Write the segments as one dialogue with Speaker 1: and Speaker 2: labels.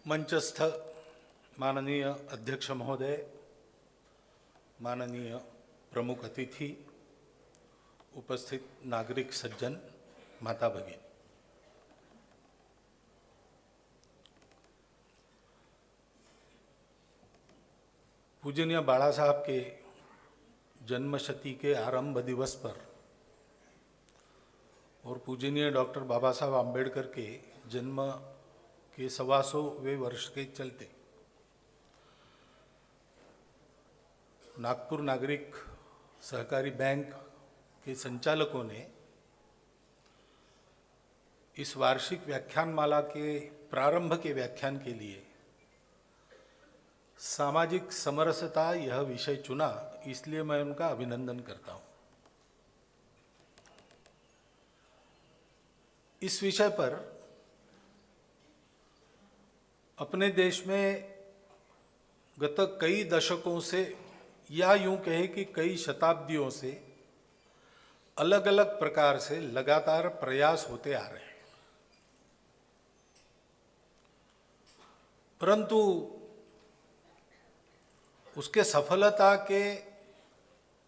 Speaker 1: मंचस्थ माननीय अध्यक्ष महोदय, माननीय प्रमुख अतिथि, उपस्थित नागरिक सज्जन, माता भगिनी, पूजनीय बाला साहब के जन्मशती के आरंभ दिवस पर और पूजनीय डॉक्टर बाबा साहब आम्बेडकर के जन्म के 125वें वर्ष के चलते नागपुर नागरिक सहकारी बैंक के संचालकों ने इस वार्षिक व्याख्यानमाला के प्रारंभ के व्याख्यान के लिए सामाजिक समरसता यह विषय चुना, इसलिए मैं उनका अभिनंदन करता हूं। इस विषय पर अपने देश में गत कई दशकों से या यूं कहे कि कई शताब्दियों से अलग अलग प्रकार से लगातार प्रयास होते आ रहे हैं, परंतु उसके सफलता के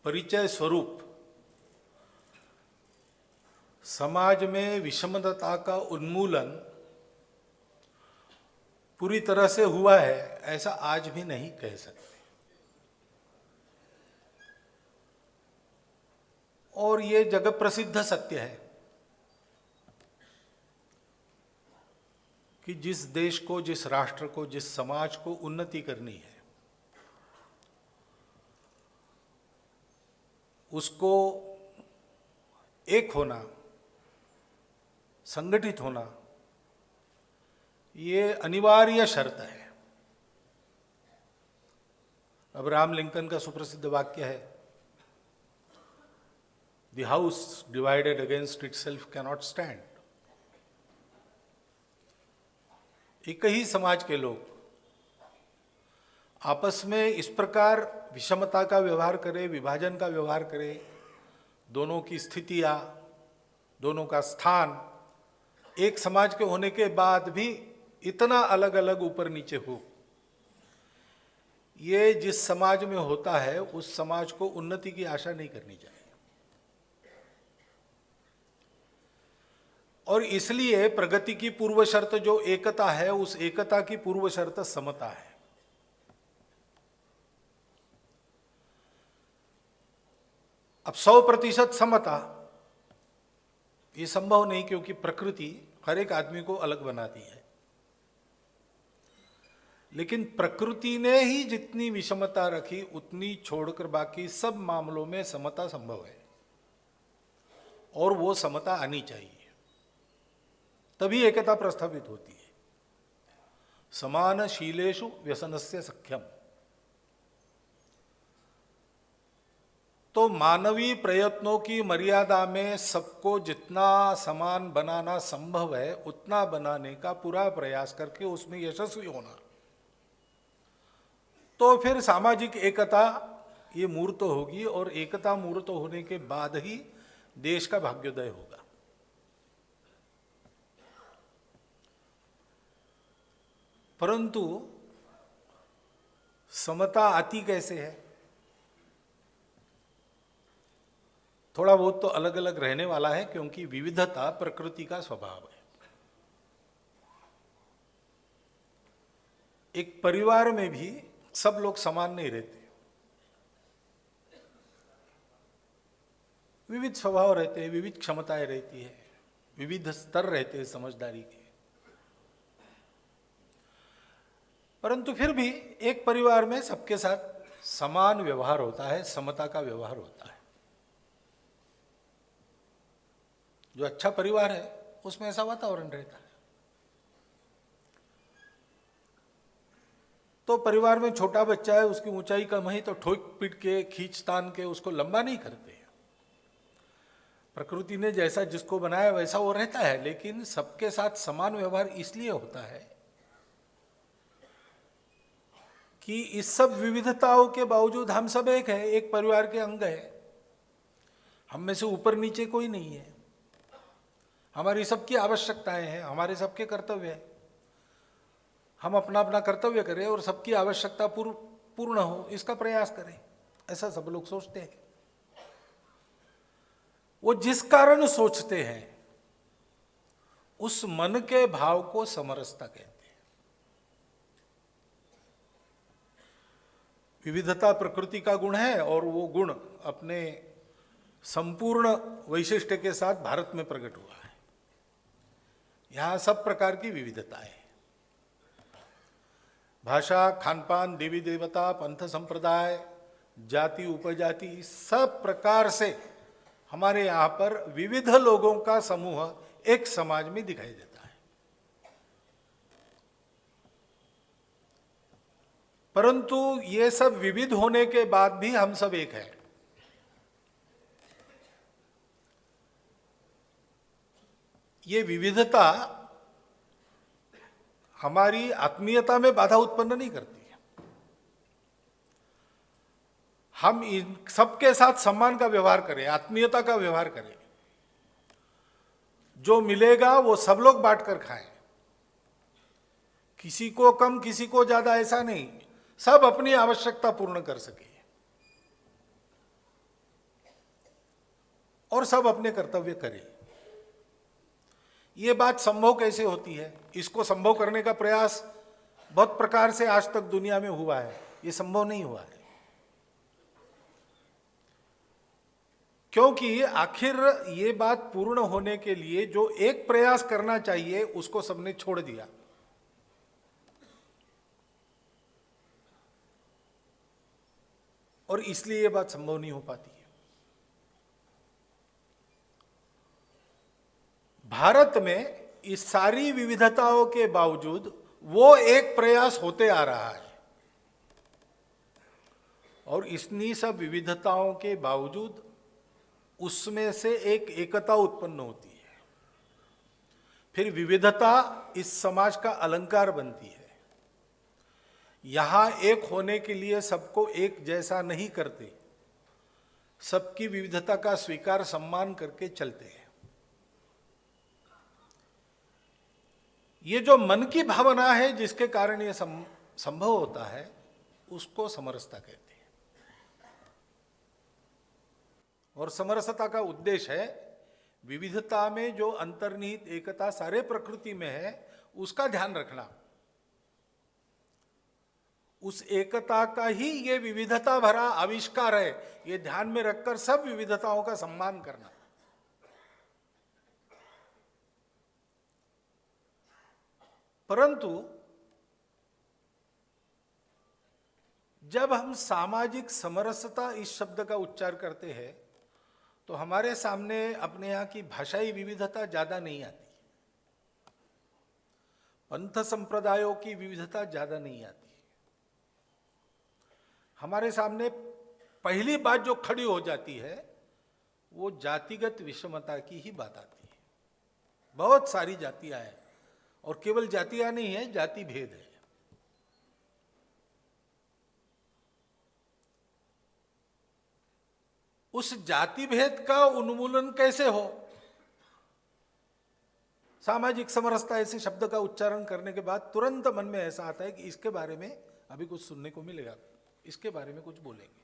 Speaker 1: परिचय स्वरूप समाज में विषमता का उन्मूलन पूरी तरह से हुआ है, ऐसा आज भी नहीं कह सकते। और ये जगत प्रसिद्ध सत्य है कि जिस देश को, जिस राष्ट्र को, जिस समाज को उन्नति करनी है, उसको एक होना, संगठित होना, ये अनिवार्य शर्त है। अब्राहम लिंकन का सुप्रसिद्ध वाक्य है, the house divided against itself cannot stand. एक ही समाज के लोग आपस में इस प्रकार विषमता का व्यवहार करें, विभाजन का व्यवहार करें, दोनों की स्थितियां, दोनों का स्थान एक समाज के होने के बाद भी इतना अलग अलग ऊपर नीचे हो, ये जिस समाज में होता है उस समाज को उन्नति की आशा नहीं करनी चाहिए। और इसलिए प्रगति की पूर्व शर्त जो एकता है, उस एकता की पूर्व शर्त समता है। अब 100% समता ये संभव नहीं, क्योंकि प्रकृति हर एक आदमी को अलग बनाती है। लेकिन प्रकृति ने ही जितनी विषमता रखी उतनी छोड़कर बाकी सब मामलों में समता संभव है, और वो समता आनी चाहिए, तभी एकता प्रस्थापित होती है। समानशीलेषु व्यसनस्य सख्यम। तो मानवीय प्रयत्नों की मर्यादा में सबको जितना समान बनाना संभव है उतना बनाने का पूरा प्रयास करके उसमें यशस्वी होना, तो फिर सामाजिक एकता ये मूर्त होगी, और एकता मूर्त होने के बाद ही देश का भाग्योदय होगा। परंतु समता आती कैसे है? थोड़ा बहुत तो अलग अलग रहने वाला है, क्योंकि विविधता प्रकृति का स्वभाव है। एक परिवार में भी सब लोग समान नहीं रहते, विविध स्वभाव रहते हैं, विविध क्षमताएं रहती है, विविध स्तर रहते हैं समझदारी के। परंतु फिर भी एक परिवार में सबके साथ समान व्यवहार होता है, समता का व्यवहार होता है। जो अच्छा परिवार है उसमें ऐसा वातावरण रहता है। तो परिवार में छोटा बच्चा है, उसकी ऊंचाई कम है तो ठोक पीट के, खींच तान के उसको लंबा नहीं करते। प्रकृति ने जैसा जिसको बनाया वैसा वो रहता है, लेकिन सबके साथ समान व्यवहार इसलिए होता है कि इस सब विविधताओं के बावजूद हम सब एक है, एक परिवार के अंग है। हम में से ऊपर नीचे कोई नहीं है। हमारी सबकी आवश्यकताएं हैं, हमारे सबके कर्तव्य हैं। हम अपना अपना कर्तव्य करें और सबकी आवश्यकता पूर्ण हो, इसका प्रयास करें, ऐसा सब लोग सोचते हैं। वो जिस कारण सोचते हैं उस मन के भाव को समरसता कहते हैं। विविधता प्रकृति का गुण है और वो गुण अपने संपूर्ण वैशिष्ट्य के साथ भारत में प्रकट हुआ है। यहां सब प्रकार की विविधता है, भाषा, खानपान, देवी देवता, पंथ संप्रदाय, जाति, उपजाति, सब प्रकार से हमारे यहाँ पर विविध लोगों का समूह एक समाज में दिखाई देता है। परंतु ये सब विविध होने के बाद भी हम सब एक हैं। ये विविधता हमारी आत्मीयता में बाधा उत्पन्न नहीं करती है। हम इन सबके साथ सम्मान का व्यवहार करें, आत्मीयता का व्यवहार करें, जो मिलेगा वो सब लोग बांट कर खाएं, किसी को कम किसी को ज्यादा ऐसा नहीं, सब अपनी आवश्यकता पूर्ण कर सके और सब अपने कर्तव्य करें। ये बात संभव कैसे होती है? इसको संभव करने का प्रयास बहुत प्रकार से आज तक दुनिया में हुआ है, ये संभव नहीं हुआ है। क्योंकि आखिर ये बात पूर्ण होने के लिए जो एक प्रयास करना चाहिए उसको सबने छोड़ दिया। और इसलिए ये बात संभव नहीं हो पाती है। भारत में इस सारी विविधताओं के बावजूद वो एक प्रयास होते आ रहा है और इतनी सब विविधताओं के बावजूद उसमें से एक एकता उत्पन्न होती है। फिर विविधता इस समाज का अलंकार बनती है। यहां एक होने के लिए सबको एक जैसा नहीं करते, सबकी विविधता का स्वीकार सम्मान करके चलते हैं। ये जो मन की भावना है जिसके कारण ये संभव होता है उसको समरसता कहते हैं। और समरसता का उद्देश्य है विविधता में जो अंतर्निहित एकता सारे प्रकृति में है उसका ध्यान रखना, उस एकता का ही ये विविधता भरा आविष्कार है, ये ध्यान में रखकर सब विविधताओं का सम्मान करना। परंतु जब हम सामाजिक समरसता इस शब्द का उच्चार करते हैं तो हमारे सामने अपने यहाँ की भाषाई विविधता ज्यादा नहीं आती, पंथ संप्रदायों की विविधता ज्यादा नहीं आती। हमारे सामने पहली बात जो खड़ी हो जाती है वो जातिगत विषमता की ही बात आती है। बहुत सारी जातियां हैं और केवल जातियां नहीं है, जाति भेद है। उस जाति भेद का उन्मूलन कैसे हो? सामाजिक समरसता ऐसे शब्द का उच्चारण करने के बाद तुरंत मन में ऐसा आता है कि इसके बारे में अभी कुछ सुनने को मिलेगा, इसके बारे में कुछ बोलेंगे।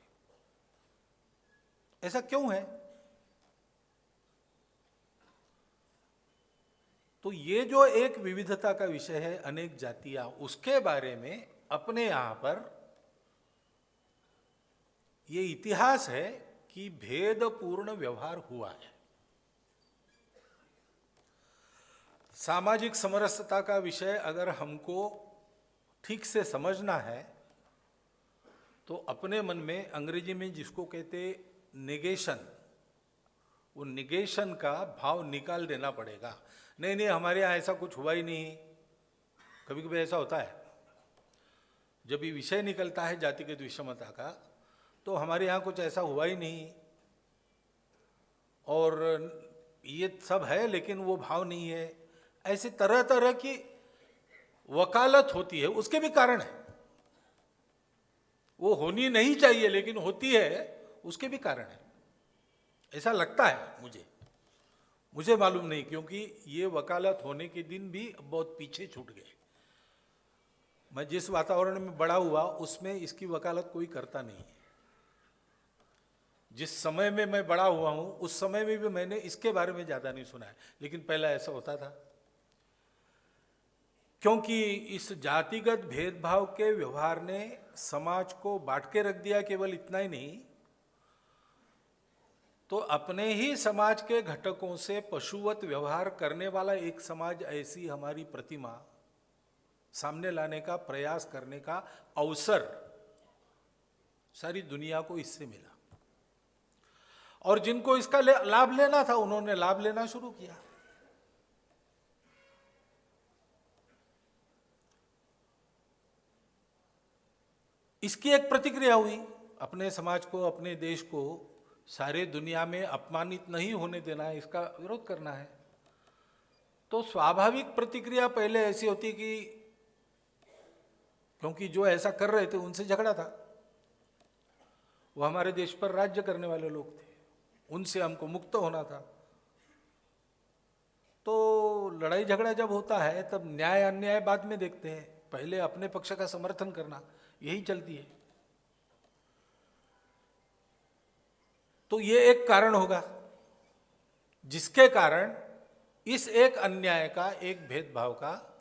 Speaker 1: ऐसा क्यों है? तो ये जो एक विविधता का विषय है, अनेक जातियां, उसके बारे में अपने यहां पर ये इतिहास है कि भेदपूर्ण व्यवहार हुआ है। सामाजिक समरसता का विषय अगर हमको ठीक से समझना है तो अपने मन में, अंग्रेजी में जिसको कहते निगेशन, वो निगेशन का भाव निकाल देना पड़ेगा। नहीं नहीं, हमारे यहाँ ऐसा कुछ हुआ ही नहीं। कभी कभी ऐसा होता है, जब ये विषय निकलता है जातिगत विषमता का तो हमारे यहाँ कुछ ऐसा हुआ ही नहीं और ये सब है लेकिन वो भाव नहीं है। ऐसी तरह तरह की वकालत होती है, उसके भी कारण है। वो होनी नहीं चाहिए लेकिन होती है, उसके भी कारण है। ऐसा लगता है मुझे मालूम नहीं, क्योंकि ये वकालत होने के दिन भी बहुत पीछे छूट गए। मैं जिस वातावरण में बड़ा हुआ उसमें इसकी वकालत कोई करता नहीं है। जिस समय में मैं बड़ा हुआ हूं उस समय में भी मैंने इसके बारे में ज्यादा नहीं सुना है, लेकिन पहला ऐसा होता था। क्योंकि इस जातिगत भेदभाव के व्यवहार ने समाज को बांट के रख दिया। केवल इतना ही नहीं, तो अपने ही समाज के घटकों से पशुवत व्यवहार करने वाला एक समाज, ऐसी हमारी प्रतिमा सामने लाने का प्रयास करने का अवसर सारी दुनिया को इससे मिला। और जिनको इसका लाभ लेना था उन्होंने लाभ लेना शुरू किया। इसकी एक प्रतिक्रिया हुई। अपने समाज को, अपने देश को सारे दुनिया में अपमानित नहीं होने देना है, इसका विरोध करना है। तो स्वाभाविक प्रतिक्रिया पहले ऐसी होती कि क्योंकि जो ऐसा कर रहे थे उनसे झगड़ा था, वो हमारे देश पर राज्य करने वाले लोग थे, उनसे हमको मुक्त होना था। तो लड़ाई झगड़ा जब होता है तब न्याय अन्याय बाद में देखते हैं, पहले अपने पक्ष का समर्थन करना, यही चलती है। तो ये एक कारण होगा जिसके कारण इस एक अन्याय का, एक भेदभाव का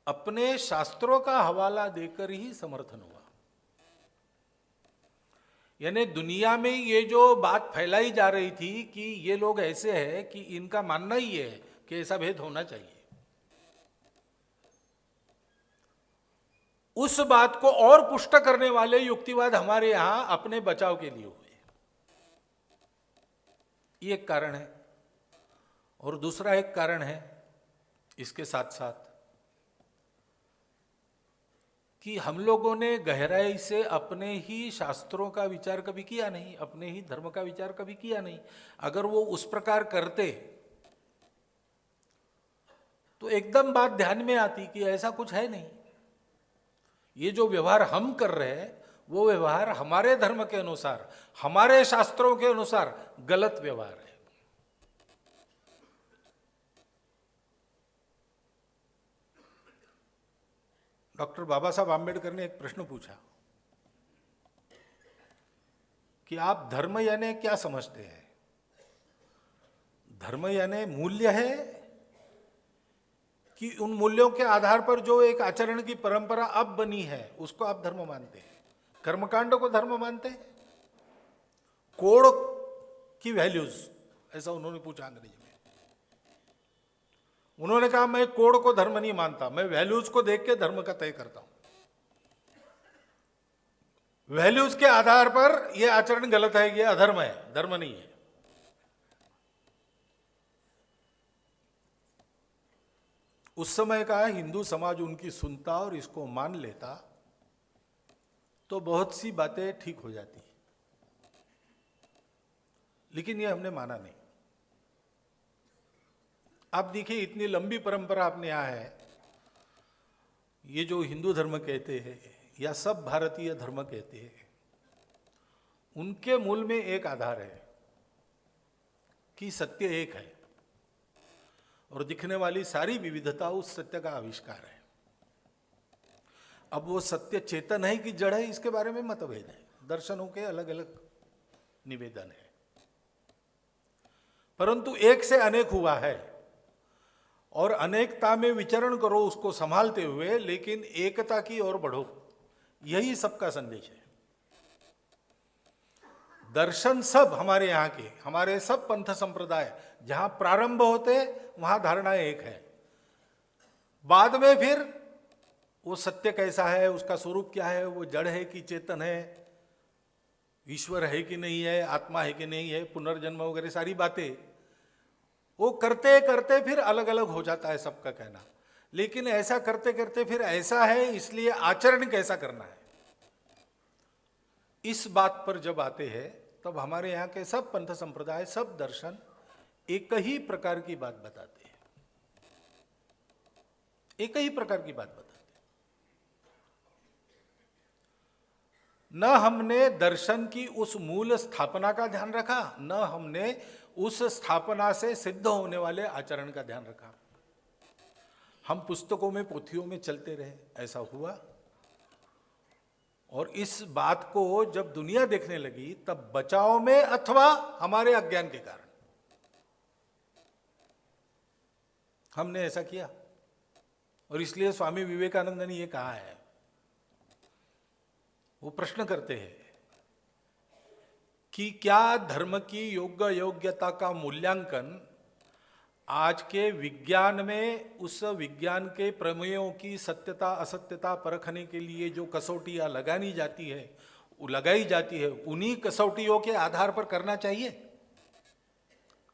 Speaker 1: अपने शास्त्रों का हवाला देकर ही समर्थन हुआ। यानी दुनिया में ये जो बात फैलाई जा रही थी कि ये लोग ऐसे हैं कि इनका मानना ही है कि ऐसा भेद होना चाहिए, उस बात को और पुष्ट करने वाले युक्तिवाद हमारे यहां अपने बचाव के लिए हुए। ये एक कारण है। और दूसरा एक कारण है इसके साथ साथ कि हम लोगों ने गहराई से अपने ही शास्त्रों का विचार कभी किया नहीं, अपने ही धर्म का विचार कभी किया नहीं। अगर वो उस प्रकार करते तो एकदम बात ध्यान में आती कि ऐसा कुछ है नहीं। ये जो व्यवहार हम कर रहे हैं वो व्यवहार हमारे धर्म के अनुसार, हमारे शास्त्रों के अनुसार गलत व्यवहार है। डॉक्टर बाबा साहब आम्बेडकर ने एक प्रश्न पूछा कि आप धर्म यानी क्या समझते हैं? धर्म यानी मूल्य है कि उन मूल्यों के आधार पर जो एक आचरण की परंपरा अब बनी है उसको आप धर्म मानते हैं? कर्मकांड को धर्म मानते हैं? कोड की वैल्यूज, ऐसा उन्होंने पूछा अंग्रेजी में। उन्होंने कहा मैं कोड को धर्म नहीं मानता, मैं वैल्यूज को देख के धर्म का तय करता हूं। वैल्यूज के आधार पर यह आचरण गलत है, यह अधर्म है, धर्म नहीं है। उस समय का हिंदू समाज उनकी सुनता और इसको मान लेता तो बहुत सी बातें ठीक हो जाती, लेकिन ये हमने माना नहीं। आप देखिए इतनी लंबी परंपरा अपने यहां है। ये जो हिंदू धर्म कहते हैं या सब भारतीय धर्म कहते हैं, उनके मूल में एक आधार है कि सत्य एक है और दिखने वाली सारी विविधता उस सत्य का आविष्कार है। अब वो सत्य चेतन है कि जड़ है, इसके बारे में मतभेद है, दर्शनों के अलग अलग निवेदन है। परंतु एक से अनेक हुआ है और अनेकता में विचरण करो उसको संभालते हुए, लेकिन एकता की ओर बढ़ो, यही सबका संदेश है। दर्शन सब हमारे यहाँ के, हमारे सब पंथ संप्रदाय जहां प्रारंभ होते वहां धारणा एक है, बाद में फिर वो सत्य कैसा है, उसका स्वरूप क्या है, वो जड़ है कि चेतन है, ईश्वर है कि नहीं है, आत्मा है कि नहीं है, पुनर्जन्म वगैरह सारी बातें वो करते करते फिर अलग अलग हो जाता है सबका कहना। लेकिन ऐसा करते करते फिर ऐसा है, इसलिए आचरण कैसा करना है, इस बात पर जब आते हैं तब हमारे यहाँ के सब पंथ संप्रदाय, सब दर्शन एक ही प्रकार की बात बताते हैं, एक ही प्रकार की बात बताते हैं। न हमने दर्शन की उस मूल स्थापना का ध्यान रखा, न हमने उस स्थापना से सिद्ध होने वाले आचरण का ध्यान रखा। हम पुस्तकों में पोथियों में चलते रहे, ऐसा हुआ। और इस बात को जब दुनिया देखने लगी तब बचाव में अथवा हमारे अज्ञान के कारण हमने ऐसा किया। और इसलिए स्वामी विवेकानंद ने ये कहा है, वो प्रश्न करते हैं कि क्या धर्म की योग्यता का मूल्यांकन आज के विज्ञान में उस विज्ञान के प्रमेयों की सत्यता असत्यता परखने के लिए जो कसौटियां लगाई जाती है उन्हीं कसौटियों के आधार पर करना चाहिए?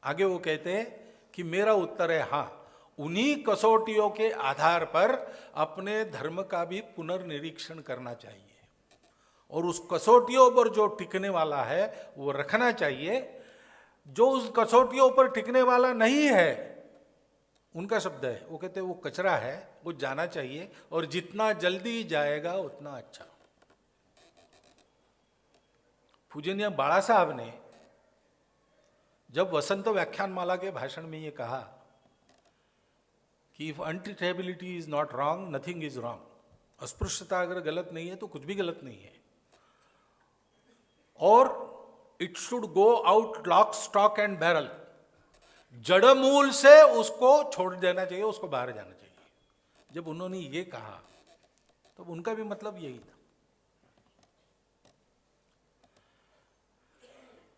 Speaker 1: आगे वो कहते हैं कि मेरा उत्तर है हाँ, उन्हीं कसौटियों के आधार पर अपने धर्म का भी पुनर्निरीक्षण करना चाहिए और उस कसौटियों पर जो टिकने वाला है वो रखना चाहिए। जो उस कसौटियों पर टिकने वाला नहीं है, उनका शब्द है, वो कहते हैं वो कचरा है, वो जाना चाहिए और जितना जल्दी जाएगा उतना अच्छा। पूजनीय बाला साहब ने जब वसंत व्याख्यानमाला के भाषण में ये कहा कि if untouchability is not wrong, nothing is wrong, अस्पृश्यता अगर गलत नहीं है तो कुछ भी गलत नहीं है, और it should go out lock stock and barrel, जड़ मूल से उसको छोड़ देना चाहिए, उसको बाहर जाना चाहिए। जब उन्होंने ये कहा तो उनका भी मतलब यही था।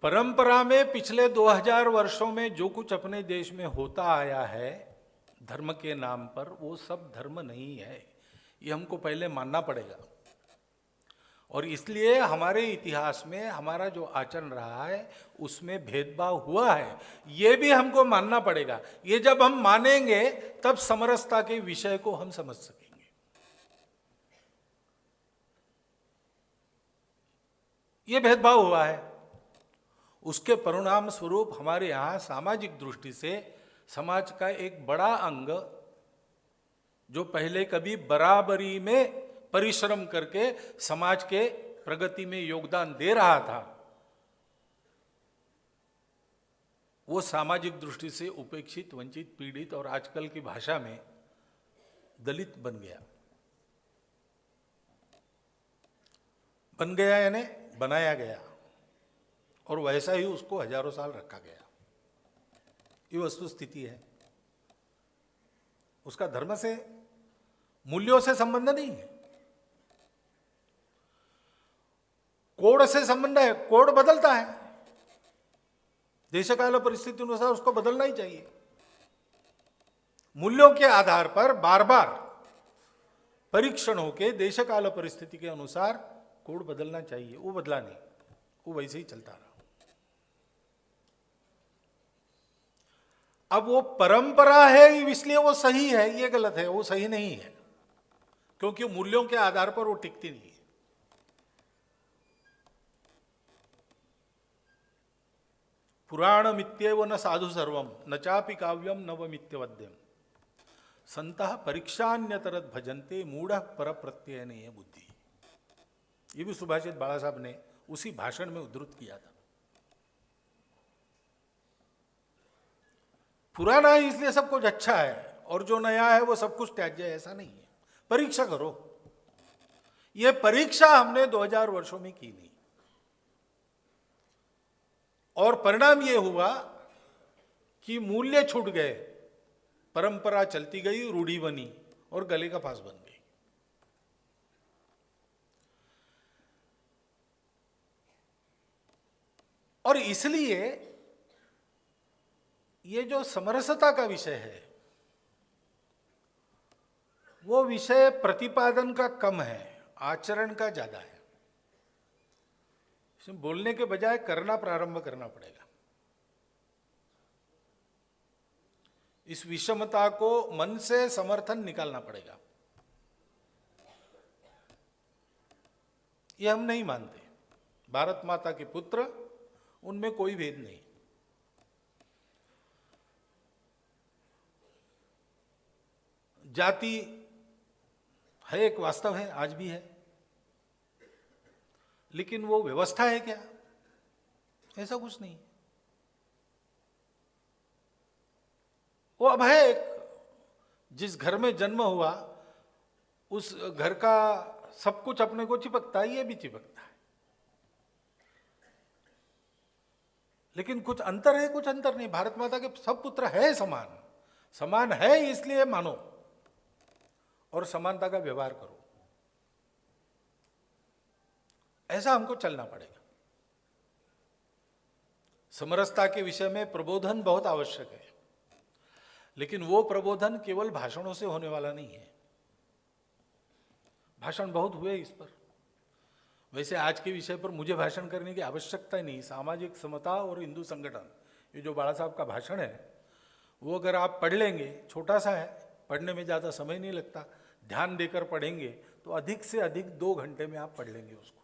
Speaker 1: परंपरा में पिछले 2000 वर्षों में जो कुछ अपने देश में होता आया है धर्म के नाम पर, वो सब धर्म नहीं है, ये हमको पहले मानना पड़ेगा। और इसलिए हमारे इतिहास में हमारा जो आचरण रहा है उसमें भेदभाव हुआ है, ये भी हमको मानना पड़ेगा। ये जब हम मानेंगे तब समरसता के विषय को हम समझ सकेंगे। ये भेदभाव हुआ है, उसके परिणाम स्वरूप हमारे यहाँ सामाजिक दृष्टि से समाज का एक बड़ा अंग जो पहले कभी बराबरी में परिश्रम करके समाज के प्रगति में योगदान दे रहा था, वो सामाजिक दृष्टि से उपेक्षित, वंचित, पीड़ित और आजकल की भाषा में दलित बन गया यानी बनाया गया, और वैसा ही उसको हजारों साल रखा गया। ये वस्तु स्थिति है। उसका धर्म से, मूल्यों से संबंध नहीं है, कोड से संबंध है। कोड बदलता है, देशकाल परिस्थिति अनुसार उसको बदलना ही चाहिए। मूल्यों के आधार पर बार बार परीक्षण होके देशकाल परिस्थिति के अनुसार कोड बदलना चाहिए, वो बदला नहीं, वो वैसे ही चलता रहा। अब वो परंपरा है इसलिए वो सही है, ये गलत है, वो सही नहीं है, क्योंकि मूल्यों के आधार पर वो टिकती नहीं है। पुराणमित्येव न साधु सर्वम न चापि काव्यम नवमित्यवद्यम संतः परीक्षान्यतरत भजन्ते मूढ़ पर प्रत्ययनेय बुद्धि। ये भी सुभाषित बाला साहब ने उसी भाषण में उद्धृत किया था। पुराना है इसलिए सब कुछ अच्छा है और जो नया है वो सब कुछ त्याज्य है, ऐसा नहीं है। परीक्षा करो। ये परीक्षा हमने 2000 वर्षों में की नहीं, और परिणाम ये हुआ कि मूल्य छूट गए, परंपरा चलती गई, रूढ़ी बनी और गले का फांस बन गई। और इसलिए ये जो समरसता का विषय है वो विषय प्रतिपादन का कम है, आचरण का ज्यादा है। इसमें बोलने के बजाय करना प्रारंभ करना पड़ेगा। इस विषमता को मन से समर्थन निकालना पड़ेगा। ये हम नहीं मानते। भारत माता के पुत्र, उनमें कोई भेद नहीं। जाति है, एक वास्तव है, आज भी है, लेकिन वो व्यवस्था है क्या? ऐसा कुछ नहीं। वो अब है एक जिस घर में जन्म हुआ उस घर का सब कुछ अपने को चिपकता है, ये भी चिपकता है। लेकिन कुछ अंतर है, कुछ अंतर नहीं। भारत माता के सब पुत्र है समान, समान है इसलिए मानो और समानता का व्यवहार करो, ऐसा हमको चलना पड़ेगा। समरसता के विषय में प्रबोधन बहुत आवश्यक है, लेकिन वो प्रबोधन केवल भाषणों से होने वाला नहीं है। भाषण बहुत हुए इस पर, वैसे आज के विषय पर मुझे भाषण करने की आवश्यकता ही नहीं। सामाजिक समता और हिंदू संगठन, ये जो बाला साहब का भाषण है, वो अगर आप पढ़ लेंगे, छोटा सा है, पढ़ने में ज़्यादा समय नहीं लगता, ध्यान देकर पढ़ेंगे तो अधिक से अधिक 2 घंटे में आप पढ़ लेंगे उसको।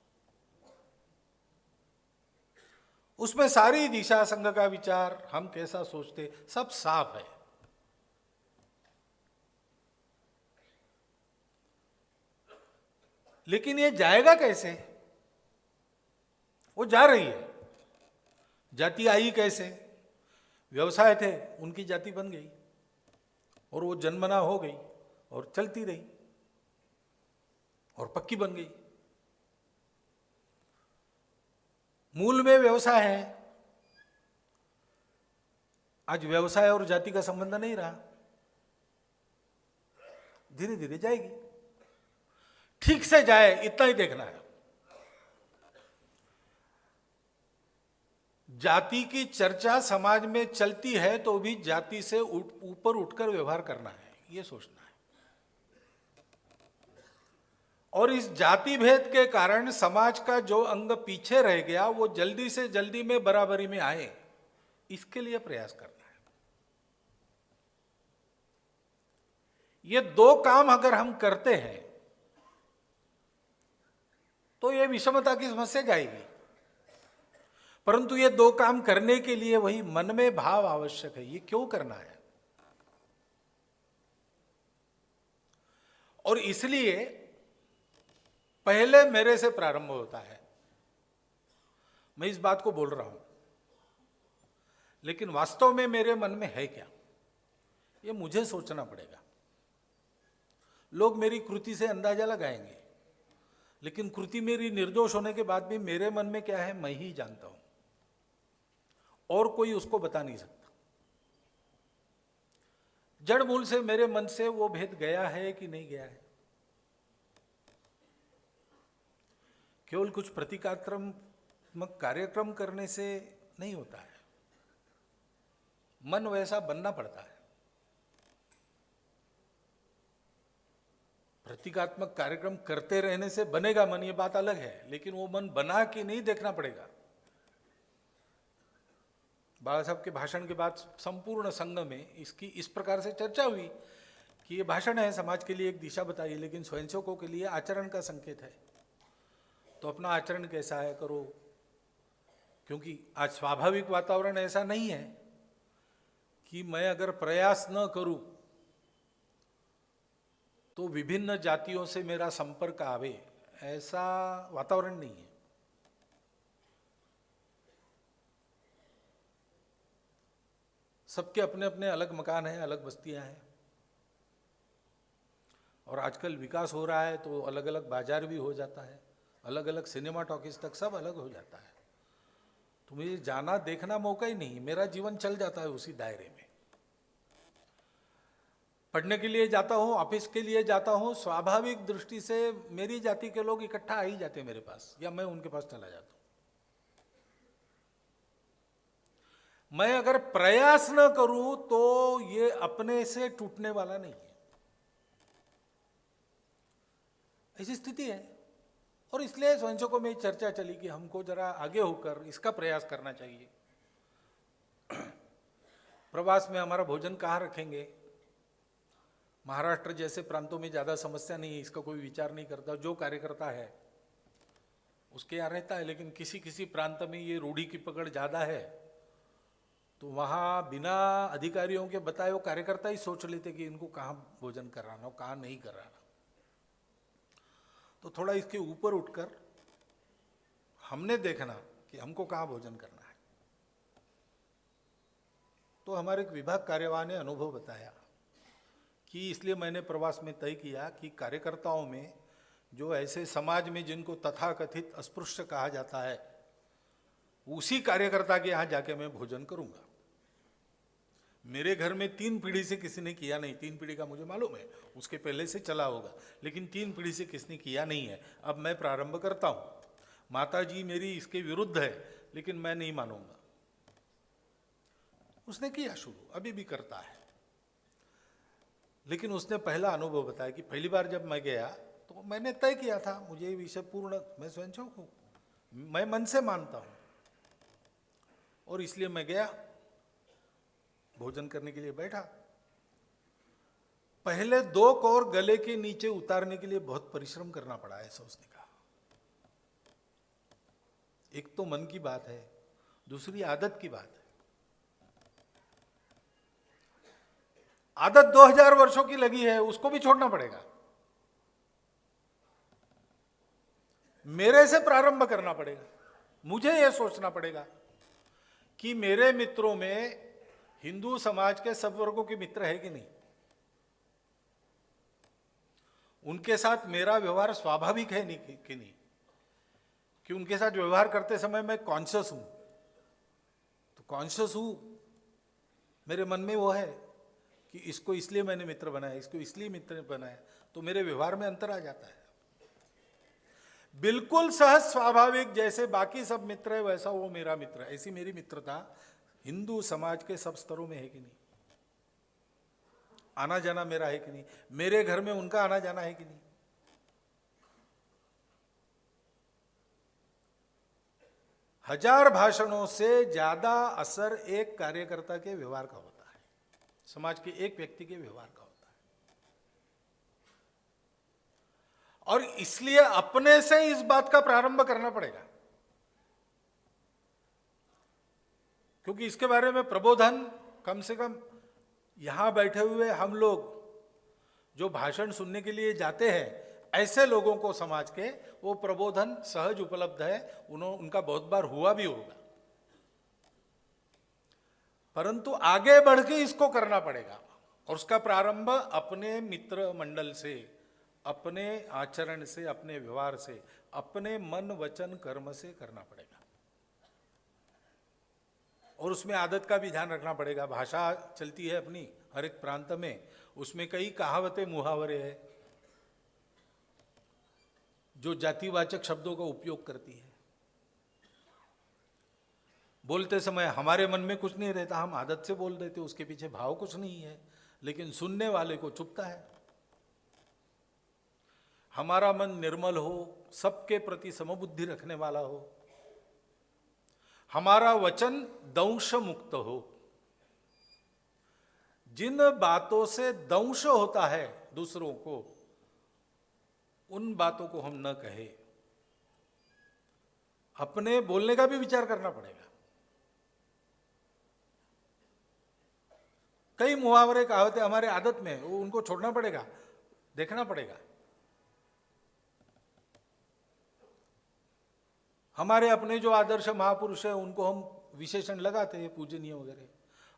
Speaker 1: उसमें सारी दिशा, संघ का विचार, हम कैसा सोचते, सब साफ है। लेकिन ये जाएगा कैसे? वो जा रही है। जाति आई कैसे? व्यवसाय थे, उनकी जाति बन गई और वो जन्मना हो गई और चलती रही और पक्की बन गई। मूल में व्यवसाय है, आज व्यवसाय और जाति का संबंध नहीं रहा, धीरे धीरे जाएगी। ठीक से जाए, इतना ही देखना है। जाति की चर्चा समाज में चलती है तो भी जाति से ऊपर उठकर व्यवहार करना है, ये सोचना है। और इस जाति भेद के कारण समाज का जो अंग पीछे रह गया वो जल्दी से जल्दी में बराबरी में आए, इसके लिए प्रयास करना है। ये 2 काम अगर हम करते हैं तो ये विषमता की समस्या जाएगी। परंतु ये 2 काम करने के लिए वही मन में भाव आवश्यक है, ये क्यों करना है। और इसलिए पहले मेरे से प्रारंभ होता है। मैं इस बात को बोल रहा हूं, लेकिन वास्तव में मेरे मन में है क्या, ये मुझे सोचना पड़ेगा। लोग मेरी कृति से अंदाजा लगाएंगे, लेकिन कृति मेरी निर्दोष होने के बाद भी मेरे मन में क्या है मैं ही जानता हूं, और कोई उसको बता नहीं सकता। जड़ मूल से मेरे मन से वो भेद गया है कि नहीं गया है। केवल कुछ प्रतीकात्मक कार्यक्रम करने से नहीं होता है, मन वैसा बनना पड़ता है। प्रतीकात्मक कार्यक्रम करते रहने से बनेगा मन, ये बात अलग है, लेकिन वो मन बना कि नहीं देखना पड़ेगा। बाला साहब के भाषण के बाद संपूर्ण संघ में इसकी इस प्रकार से चर्चा हुई कि ये भाषण है, समाज के लिए एक दिशा बताइए, लेकिन स्वयंसेवकों के लिए आचरण का संकेत है, तो अपना आचरण कैसा है करो। क्योंकि आज स्वाभाविक वातावरण ऐसा नहीं है कि मैं अगर प्रयास न करूं तो विभिन्न जातियों से मेरा संपर्क आवे, ऐसा वातावरण नहीं है। सबके अपने अपने अलग मकान हैं, अलग बस्तियां हैं, और आजकल विकास हो रहा है तो अलग अलग बाजार भी हो जाता है, अलग अलग सिनेमा टॉकीज तक सब अलग हो जाता है। तो मुझे जाना देखना मौका ही नहीं, मेरा जीवन चल जाता है उसी दायरे में। पढ़ने के लिए जाता हूँ, ऑफिस के लिए जाता हूँ, स्वाभाविक दृष्टि से मेरी जाति के लोग इकट्ठा आ ही जाते हैं मेरे पास, या मैं उनके पास चला जाता हूँ। मैं अगर प्रयास न करूं तो ये अपने से टूटने वाला नहीं है, ऐसी स्थिति है। और इसलिए स्वयंसेवकों में चर्चा चली कि हमको जरा आगे होकर इसका प्रयास करना चाहिए। प्रवास में हमारा भोजन कहाँ रखेंगे? महाराष्ट्र जैसे प्रांतों में ज़्यादा समस्या नहीं है, इसका कोई विचार नहीं करता, जो कार्यकर्ता है उसके यहाँ रहता है। लेकिन किसी किसी प्रांत में ये रूढ़ी की पकड़ ज़्यादा है, तो वहाँ बिना अधिकारियों के बताए वो कार्यकर्ता ही सोच लेते कि इनको कहाँ भोजन कराना, कहाँ नहीं कराना। तो थोड़ा इसके ऊपर उठकर हमने देखना कि हमको कहाँ भोजन करना है। तो हमारे एक विभाग कार्यवाह ने अनुभव बताया कि इसलिए मैंने प्रवास में तय किया कि कार्यकर्ताओं में जो ऐसे समाज में जिनको तथाकथित अस्पृश्य कहा जाता है, उसी कार्यकर्ता के यहाँ जाके मैं भोजन करूंगा। मेरे घर में 3 पीढ़ी से किसी ने किया नहीं, 3 पीढ़ी का मुझे मालूम है, उसके पहले से चला होगा, लेकिन 3 पीढ़ी से किसने किया नहीं है। अब मैं प्रारंभ करता हूं। माता जी मेरी इसके विरुद्ध है, लेकिन मैं नहीं मानूंगा। उसने किया शुरू, अभी भी करता है। लेकिन उसने पहला अनुभव बताया कि पहली बार जब मैं गया तो मैंने तय किया था, मुझे ये विषय पूर्ण, मैं स्वयंसेवक हूं, मैं मन से मानता हूं, और इसलिए मैं गया, भोजन करने के लिए बैठा। पहले 2 कौर गले के नीचे उतारने के लिए बहुत परिश्रम करना पड़ा, ऐसा उसने कहा। एक तो मन की बात है, दूसरी आदत की बात है। आदत 2000 वर्षों की लगी है, उसको भी छोड़ना पड़ेगा। मेरे से प्रारंभ करना पड़ेगा। मुझे यह सोचना पड़ेगा कि मेरे मित्रों में हिंदू समाज के सब वर्गों के मित्र है कि नहीं, उनके साथ मेरा व्यवहार स्वाभाविक है नहीं कि नहीं, कि उनके साथ व्यवहार करते समय मैं कॉन्शियस हूं। तो कॉन्शियस हूं, मेरे मन में वो है कि इसको इसलिए मैंने मित्र बनाया, इसको इसलिए मित्र बनाया, तो मेरे व्यवहार में अंतर आ जाता है। बिल्कुल सहज स्वाभाविक, जैसे बाकी सब मित्र है वैसा वो मेरा मित्र है, ऐसी मेरी मित्रता हिंदू समाज के सब स्तरों में है कि नहीं। आना जाना मेरा है कि नहीं, मेरे घर में उनका आना जाना है कि नहीं। हजार भाषणों से ज्यादा असर एक कार्यकर्ता के व्यवहार का होता है, समाज के एक व्यक्ति के व्यवहार का होता है। और इसलिए अपने से इस बात का प्रारंभ करना पड़ेगा, क्योंकि इसके बारे में प्रबोधन, कम से कम यहां बैठे हुए हम लोग जो भाषण सुनने के लिए जाते हैं, ऐसे लोगों को समाज के वो प्रबोधन सहज उपलब्ध है, उनका बहुत बार हुआ भी होगा। परंतु आगे बढ़ के इसको करना पड़ेगा, और उसका प्रारंभ अपने मित्र मंडल से, अपने आचरण से, अपने व्यवहार से, अपने मन वचन कर्म से करना पड़ेगा। और उसमें आदत का भी ध्यान रखना पड़ेगा। भाषा चलती है अपनी हर एक प्रांत में, उसमें कई कहावतें मुहावरे हैं जो जातिवाचक शब्दों का उपयोग करती है। बोलते समय हमारे मन में कुछ नहीं रहता, हम आदत से बोल देते, उसके पीछे भाव कुछ नहीं है, लेकिन सुनने वाले को चुभता है। हमारा मन निर्मल हो, सबके प्रति समबुद्धि रखने वाला हो, हमारा वचन दंश मुक्त हो। जिन बातों से दंश होता है दूसरों को, उन बातों को हम न कहे। अपने बोलने का भी विचार करना पड़ेगा। कई मुहावरे कहावतें हमारे आदत में, वो उनको छोड़ना पड़ेगा, देखना पड़ेगा। हमारे अपने जो आदर्श महापुरुष है उनको हम विशेषण लगाते हैं, पूजनीय वगैरह,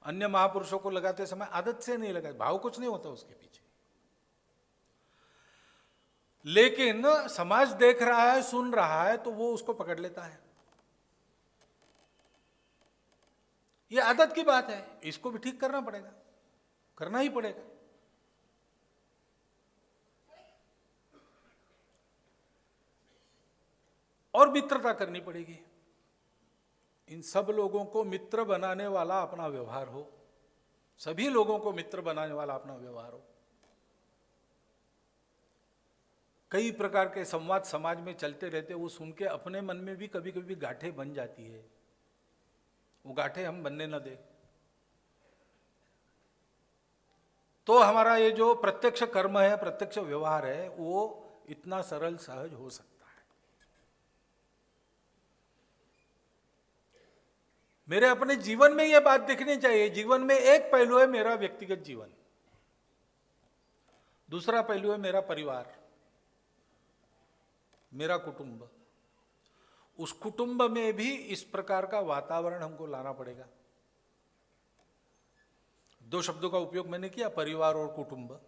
Speaker 1: अन्य महापुरुषों को लगाते समय आदत से नहीं लगाते, भाव कुछ नहीं होता उसके पीछे। लेकिन समाज देख रहा है, सुन रहा है, तो वो उसको पकड़ लेता है। ये आदत की बात है, इसको भी ठीक करना पड़ेगा, करना ही पड़ेगा। और मित्रता करनी पड़ेगी। इन सब लोगों को मित्र बनाने वाला अपना व्यवहार हो, सभी लोगों को मित्र बनाने वाला अपना व्यवहार हो। कई प्रकार के संवाद समाज में चलते रहते, वो सुन के अपने मन में भी कभी कभी गांठें बन जाती है। वो गांठें हम बनने न दें, तो हमारा ये जो प्रत्यक्ष कर्म है, प्रत्यक्ष व्यवहार है, वो इतना सरल सहज हो सकता है। मेरे अपने जीवन में यह बात दिखनी चाहिए। जीवन में एक पहलू है मेरा व्यक्तिगत जीवन, दूसरा पहलू है मेरा परिवार, मेरा कुटुंब। उस कुटुंब में भी इस प्रकार का वातावरण हमको लाना पड़ेगा। 2 शब्दों का उपयोग मैंने किया, परिवार और कुटुंब।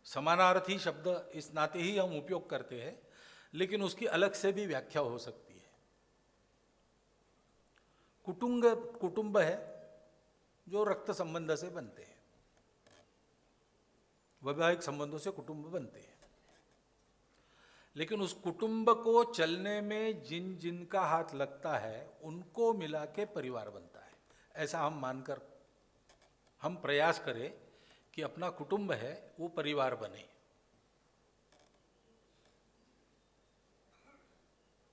Speaker 1: समानार्थी शब्द इस नाते ही हम उपयोग करते हैं, लेकिन उसकी अलग से भी व्याख्या हो सकती है। कुटुंब है जो रक्त संबंध से बनते हैं, वैवाहिक संबंधों से कुटुंब बनते हैं, लेकिन उस कुटुंब को चलने में जिन जिन का हाथ लगता है उनको मिला के परिवार बनता है। ऐसा हम मानकर हम प्रयास करें कि अपना कुटुंब है वो परिवार बने।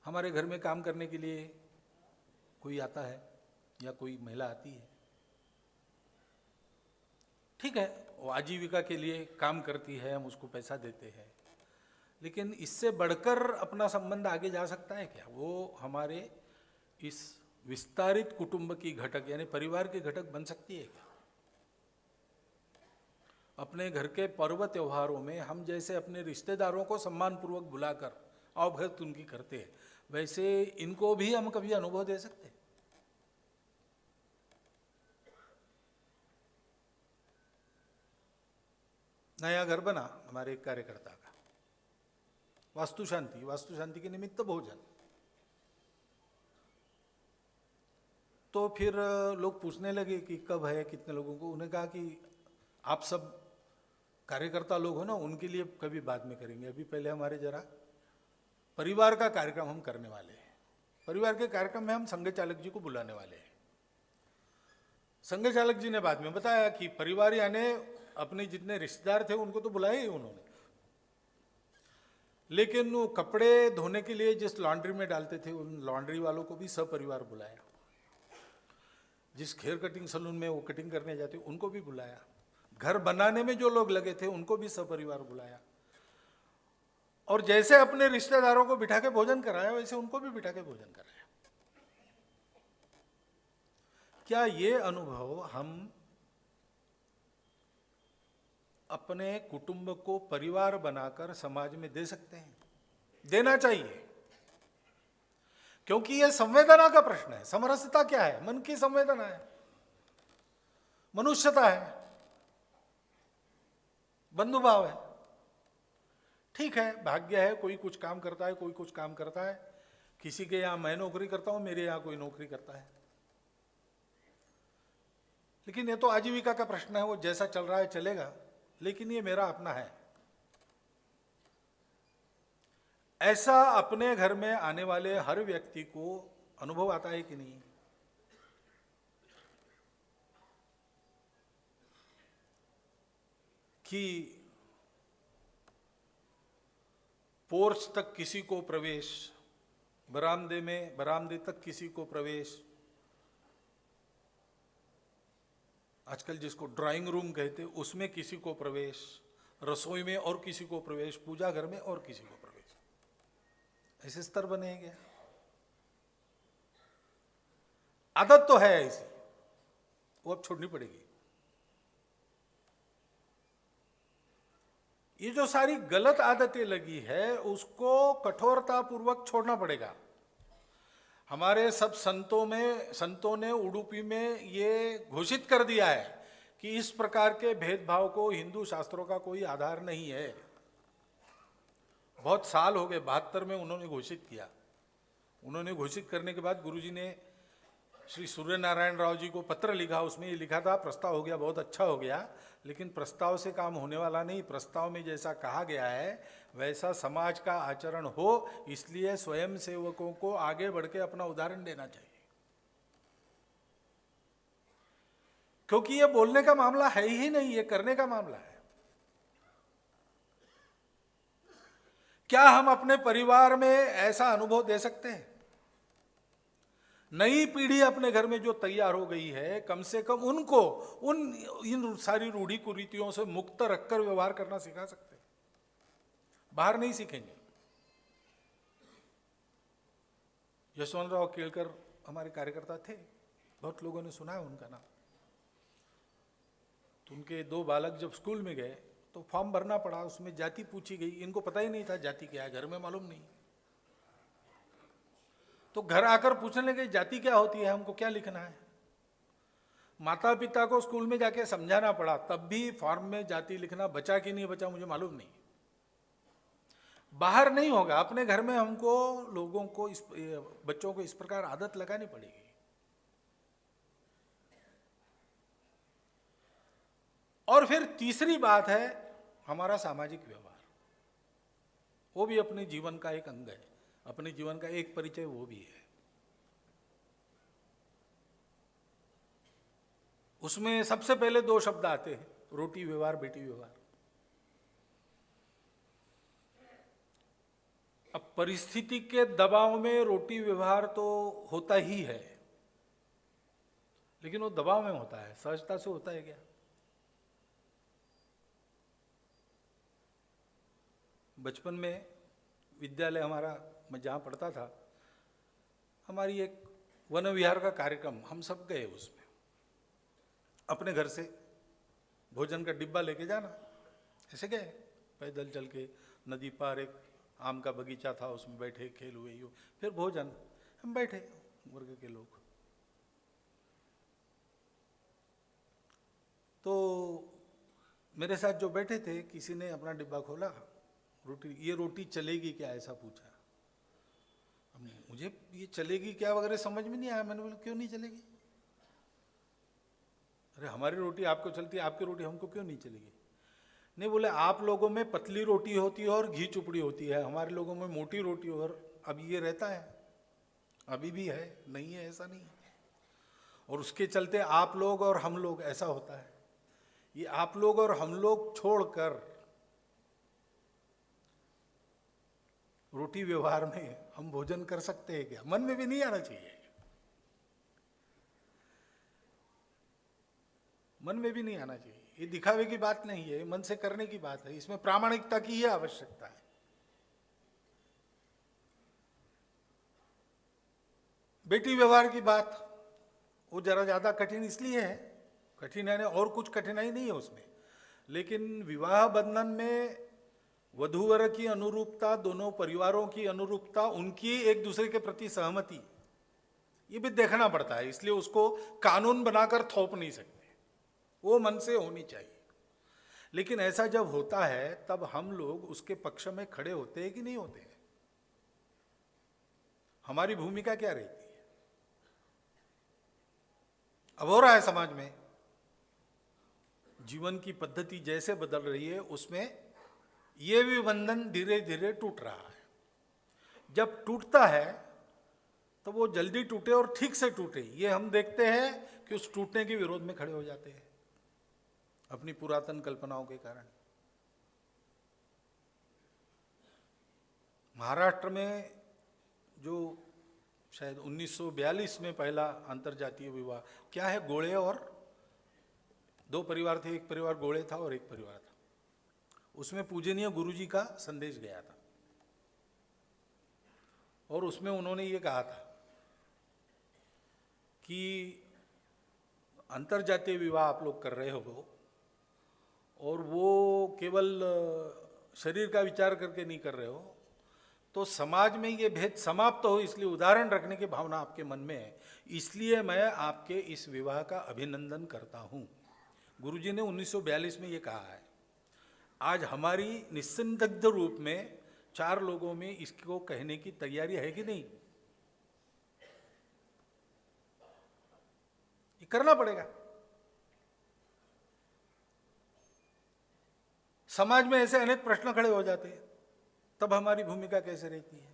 Speaker 1: हमारे घर में काम करने के लिए कोई आता है या कोई महिला आती है, ठीक है, वो आजीविका के लिए काम करती है, हम उसको पैसा देते हैं, लेकिन इससे बढ़कर अपना संबंध आगे जा सकता है क्या? वो हमारे इस विस्तारित कुटुंब की घटक यानी परिवार की घटक बन सकती है क्या? अपने घर के पर्व त्योहारों में हम जैसे अपने रिश्तेदारों को सम्मानपूर्वक बुलाकर अवभगत उनकी करते हैं, वैसे इनको भी हम कभी अनुभव दे सकते हैं? नया घर बना हमारे एक कार्यकर्ता का, वास्तु शांति के निमित्त भोजन। तो फिर लोग पूछने लगे कि कब है, कितने लोगों को। उन्होंने कहा कि आप सब कार्यकर्ता लोग हो ना, उनके लिए कभी बाद में करेंगे, अभी पहले हमारे जरा परिवार का कार्यक्रम हम करने वाले हैं। परिवार के कार्यक्रम में हम संघ चालक जी को बुलाने वाले हैं। संघ चालक जी ने बाद में बताया कि परिवार यानी अपने जितने रिश्तेदार थे उनको तो बुलाए ही उन्होंने, लेकिन वो कपड़े धोने के लिए जिस लॉन्ड्री में डालते थे उन लॉन्ड्री वालों को भी सपरिवार बुलाया, जिस हेयर कटिंग सलून में वो कटिंग करने जाते उनको भी बुलाया, घर बनाने में जो लोग लगे थे उनको भी सपरिवार बुलाया, और जैसे अपने रिश्तेदारों को बिठा के भोजन कराया वैसे उनको भी बिठा के भोजन कराया। क्या ये अनुभव हम अपने कुटुंब को परिवार बनाकर समाज में दे सकते हैं? देना चाहिए, क्योंकि यह संवेदना का प्रश्न है। समरसता क्या है? मन की संवेदना है, मनुष्यता है, बंधुभाव है। ठीक है, भाग्य है, कोई कुछ काम करता है, कोई कुछ काम करता है, किसी के यहां मैं नौकरी करता हूं, मेरे यहां कोई नौकरी करता है, लेकिन ये तो आजीविका का प्रश्न है, वो जैसा चल रहा है चलेगा, लेकिन ये मेरा अपना है। ऐसा अपने घर में आने वाले हर व्यक्ति को अनुभव आता है कि नहीं? कि पोर्च तक किसी को प्रवेश, बरामदे तक किसी को प्रवेश, आजकल जिसको ड्राइंग रूम कहते उसमें किसी को प्रवेश, रसोई में और किसी को प्रवेश, पूजा घर में और किसी को प्रवेश, ऐसे स्तर बने क्या? आदत तो है ऐसी, वो अब छोड़नी पड़ेगी। ये जो सारी गलत आदतें लगी है उसको कठोरता पूर्वक छोड़ना पड़ेगा। हमारे सब संतों ने उडुपी में ये घोषित कर दिया है कि इस प्रकार के भेदभाव को हिंदू शास्त्रों का कोई आधार नहीं है। बहुत साल हो गए, 72 में उन्होंने घोषित किया। उन्होंने घोषित करने के बाद गुरुजी ने श्री सूर्य नारायण राव जी को पत्र लिखा, उसमें ये लिखा था प्रस्ताव हो गया, बहुत अच्छा हो गया, लेकिन प्रस्ताव से काम होने वाला नहीं, प्रस्ताव में जैसा कहा गया है वैसा समाज का आचरण हो, इसलिए स्वयं सेवकों को आगे बढ़ के अपना उदाहरण देना चाहिए। क्योंकि ये बोलने का मामला है ही नहीं, ये करने का मामला है। क्या हम अपने परिवार में ऐसा अनुभव दे सकते हैं? नई पीढ़ी अपने घर में जो तैयार हो गई है, कम से कम उनको इन सारी रूढ़ी कुरीतियों से मुक्त रखकर व्यवहार करना सिखा सकते हैं, बाहर नहीं सीखेंगे। यशवंतराव केलकर हमारे कार्यकर्ता थे, बहुत लोगों ने सुना है उनका नाम। तो उनके 2 बालक जब स्कूल में गए तो फॉर्म भरना पड़ा, उसमें जाति पूछी गई, इनको पता ही नहीं था जाति क्या है, घर में मालूम नहीं। तो घर आकर पूछने लगे जाति क्या होती है, हमको क्या लिखना है? माता पिता को स्कूल में जाके समझाना पड़ा, तब भी फॉर्म में जाति लिखना बचा कि नहीं बचा मुझे मालूम नहीं। बाहर नहीं होगा, अपने घर में हमको लोगों को बच्चों को इस प्रकार आदत लगानी पड़ेगी। और फिर तीसरी बात है हमारा सामाजिक व्यवहार, वो भी अपने जीवन का एक अंग है, अपने जीवन का एक परिचय वो भी है। उसमें सबसे पहले दो शब्द आते हैं, रोटी व्यवहार, बेटी व्यवहार। अब परिस्थिति के दबाव में रोटी व्यवहार तो होता ही है, लेकिन वो दबाव में होता है, सहजता से होता है क्या? बचपन में विद्यालय हमारा, मैं जहाँ पढ़ता था, हमारी एक वन विहार का कार्यक्रम, हम सब गए उसमें। अपने घर से भोजन का डिब्बा लेके जाना, ऐसे गए पैदल चल के, नदी पार एक आम का बगीचा था, उसमें बैठे, खेल हुए, यो फिर भोजन, हम बैठे वर्ग के लोग। तो मेरे साथ जो बैठे थे, किसी ने अपना डिब्बा खोला, रोटी, ये रोटी चलेगी क्या, ऐसा पूछा। मुझे ये चलेगी क्या वगैरह समझ में नहीं आया। मैंने बोला क्यों नहीं चलेगी? अरे हमारी रोटी आपको चलती है, आपकी रोटी हमको क्यों नहीं चलेगी? नहीं, बोले आप लोगों में पतली रोटी होती है और घी चुपड़ी होती है, हमारे लोगों में मोटी रोटी, और अब ये रहता है, अभी भी है, नहीं है ऐसा नहीं। और उसके चलते आप लोग और हम लोग, ऐसा होता है। ये आप लोग और हम लोग छोड़कर रोटी व्यवहार में हम भोजन कर सकते हैं क्या? मन में भी नहीं आना चाहिए, मन में भी नहीं आना चाहिए। ये दिखावे की बात नहीं है, मन से करने की बात है, इसमें प्रामाणिकता की ही आवश्यकता है। बेटी व्यवहार की बात, वो जरा ज्यादा कठिन इसलिए है, कठिन है और कुछ कठिनाई नहीं है उसमें, लेकिन विवाह बंधन में वधूवर की अनुरूपता, दोनों परिवारों की अनुरूपता, उनकी एक दूसरे के प्रति सहमति, ये भी देखना पड़ता है। इसलिए उसको कानून बनाकर थोप नहीं सकते, वो मन से होनी चाहिए। लेकिन ऐसा जब होता है तब हम लोग उसके पक्ष में खड़े होते हैं कि नहीं होते हैं? हमारी भूमिका क्या रहती है? अब हो रहा है समाज में, जीवन की पद्धति जैसे बदल रही है, उसमें ये भी बंधन धीरे धीरे टूट रहा है। जब टूटता है तो वो जल्दी टूटे और ठीक से टूटे, ये हम देखते हैं कि उस टूटने के विरोध में खड़े हो जाते हैं अपनी पुरातन कल्पनाओं के कारण। महाराष्ट्र में जो शायद 1942 में पहला अंतरजातीय विवाह, क्या है, गोळे और दो परिवार थे, एक परिवार गोळे था और एक परिवार था, उसमें पूजनीय गुरुजी का संदेश गया था। और उसमें उन्होंने ये कहा था कि अंतरजातीय विवाह आप लोग कर रहे हो और वो केवल शरीर का विचार करके नहीं कर रहे हो, तो समाज में ये भेद समाप्त हो, इसलिए उदाहरण रखने की भावना आपके मन में है, इसलिए मैं आपके इस विवाह का अभिनंदन करता हूँ। गुरुजी ने 1942 में ये कहा है। आज हमारी निस्संदिग्ध रूप में 4 लोगों में इसको कहने की तैयारी है कि नहीं? ये करना पड़ेगा। समाज में ऐसे अनेक प्रश्न खड़े हो जाते हैं, तब हमारी भूमिका कैसे रहती है?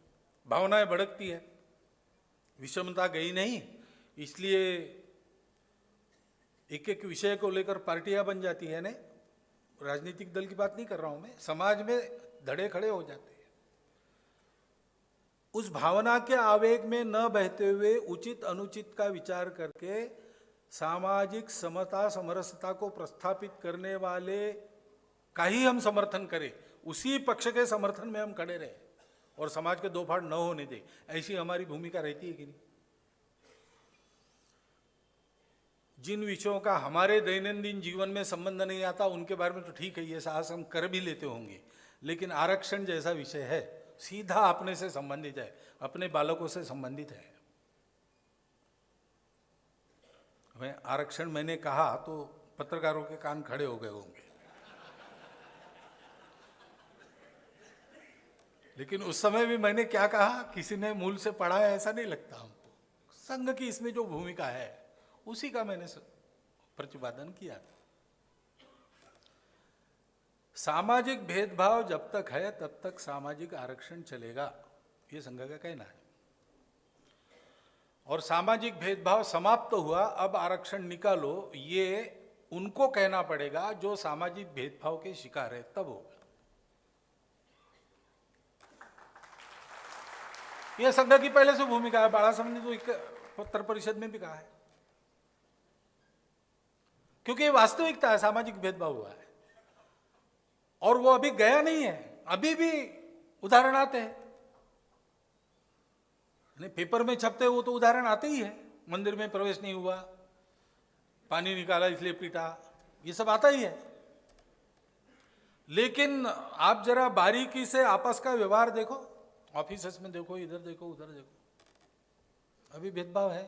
Speaker 1: भावनाएं भड़कती है, विषमता गई नहीं, इसलिए एक एक विषय को लेकर पार्टियां बन जाती है। ने राजनीतिक दल की बात नहीं कर रहा हूं मैं, समाज में धड़े खड़े हो जाते हैं। उस भावना के आवेग में न बहते हुए उचित अनुचित का विचार करके सामाजिक समता समरसता को प्रस्थापित करने वाले का ही हम समर्थन करें, उसी पक्ष के समर्थन में हम खड़े रहे और समाज के दो फाड़ न होने दे, ऐसी हमारी भूमिका रहती है कि नहीं? जिन विषयों का हमारे दैनंदिन जीवन में संबंध नहीं आता उनके बारे में तो ठीक है, ये साहस हम कर भी लेते होंगे, लेकिन आरक्षण जैसा विषय है, सीधा अपने से संबंधित है, अपने बालकों से संबंधित है। मैं आरक्षण मैंने कहा तो पत्रकारों के कान खड़े हो गए होंगे, लेकिन उस समय भी मैंने क्या कहा, किसी ने मूल से पढ़ा है ऐसा नहीं लगता हमको। संघ की इसमें जो भूमिका है उसी का मैंने प्रतिपादन किया। सामाजिक भेदभाव जब तक है तब तक सामाजिक आरक्षण चलेगा, ये संघ का कहना है। और सामाजिक भेदभाव समाप्त हुआ, अब आरक्षण निकालो, ये उनको कहना पड़ेगा जो सामाजिक भेदभाव के शिकार है, तब होगा। यह संघ की पहले से भूमिका है। बाला साहब ने तो पत्र परिषद में भी कहा है, क्योंकि ये वास्तविकता है, सामाजिक भेदभाव हुआ है और वो अभी गया नहीं है, अभी भी उदाहरण आते हैं। पेपर में छपते वो तो उदाहरण आते ही है, मंदिर में प्रवेश नहीं हुआ, पानी निकाला इसलिए पीटा, ये सब आता ही है। लेकिन आप जरा बारीकी से आपस का व्यवहार देखो, ऑफिसेस में देखो, इधर देखो, उधर देखो, अभी भेदभाव है।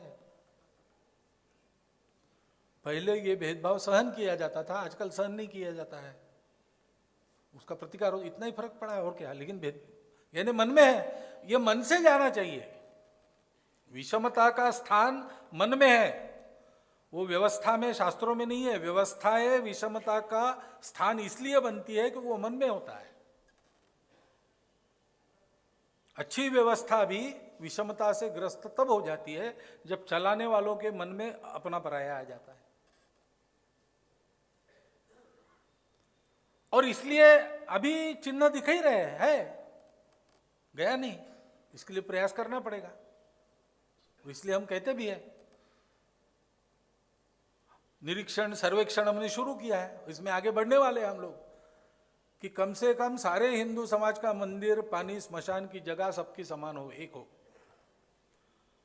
Speaker 1: पहले ये भेदभाव सहन किया जाता था, आजकल सहन नहीं किया जाता है, उसका प्रतिकार, इतना ही फर्क पड़ा है और क्या। लेकिन भेद यानी मन में है, ये मन से जाना चाहिए। विषमता का स्थान मन में है, वो व्यवस्था में, शास्त्रों में नहीं है। व्यवस्थाएं विषमता का स्थान इसलिए बनती है कि वो मन में होता है। अच्छी व्यवस्था भी विषमता से ग्रस्त तब हो जाती है जब चलाने वालों के मन में अपना पराया आ जाता है। और इसलिए अभी चिन्ह दिख ही रहे है, गया नहीं, इसके लिए प्रयास करना पड़ेगा। इसलिए हम कहते भी हैं, निरीक्षण सर्वेक्षण हमने शुरू किया है, इसमें आगे बढ़ने वाले हैं हम लोग, कि कम से कम सारे हिंदू समाज का मंदिर, पानी, स्मशान की जगह सबकी समान हो, एक हो।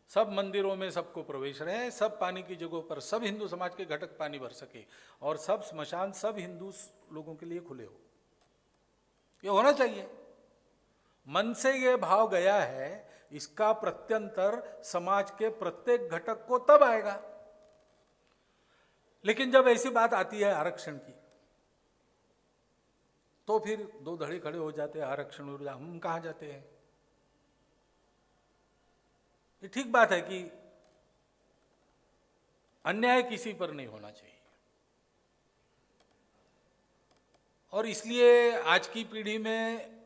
Speaker 1: सब मंदिरों में सबको प्रवेश रहे, सब पानी की जगहों पर सब हिंदू समाज के घटक पानी भर सके, और सब स्मशान सब हिंदू लोगों के लिए खुले हो। ये होना चाहिए। मन से ये भाव गया है, इसका प्रत्यंतर समाज के प्रत्येक घटक को तब आएगा। लेकिन जब ऐसी बात आती है आरक्षण की, तो फिर दो धड़े खड़े हो जाते हैं, आरक्षण और हम कहां जाते हैं। ये ठीक बात है कि अन्याय किसी पर नहीं होना चाहिए, और इसलिए आज की पीढ़ी में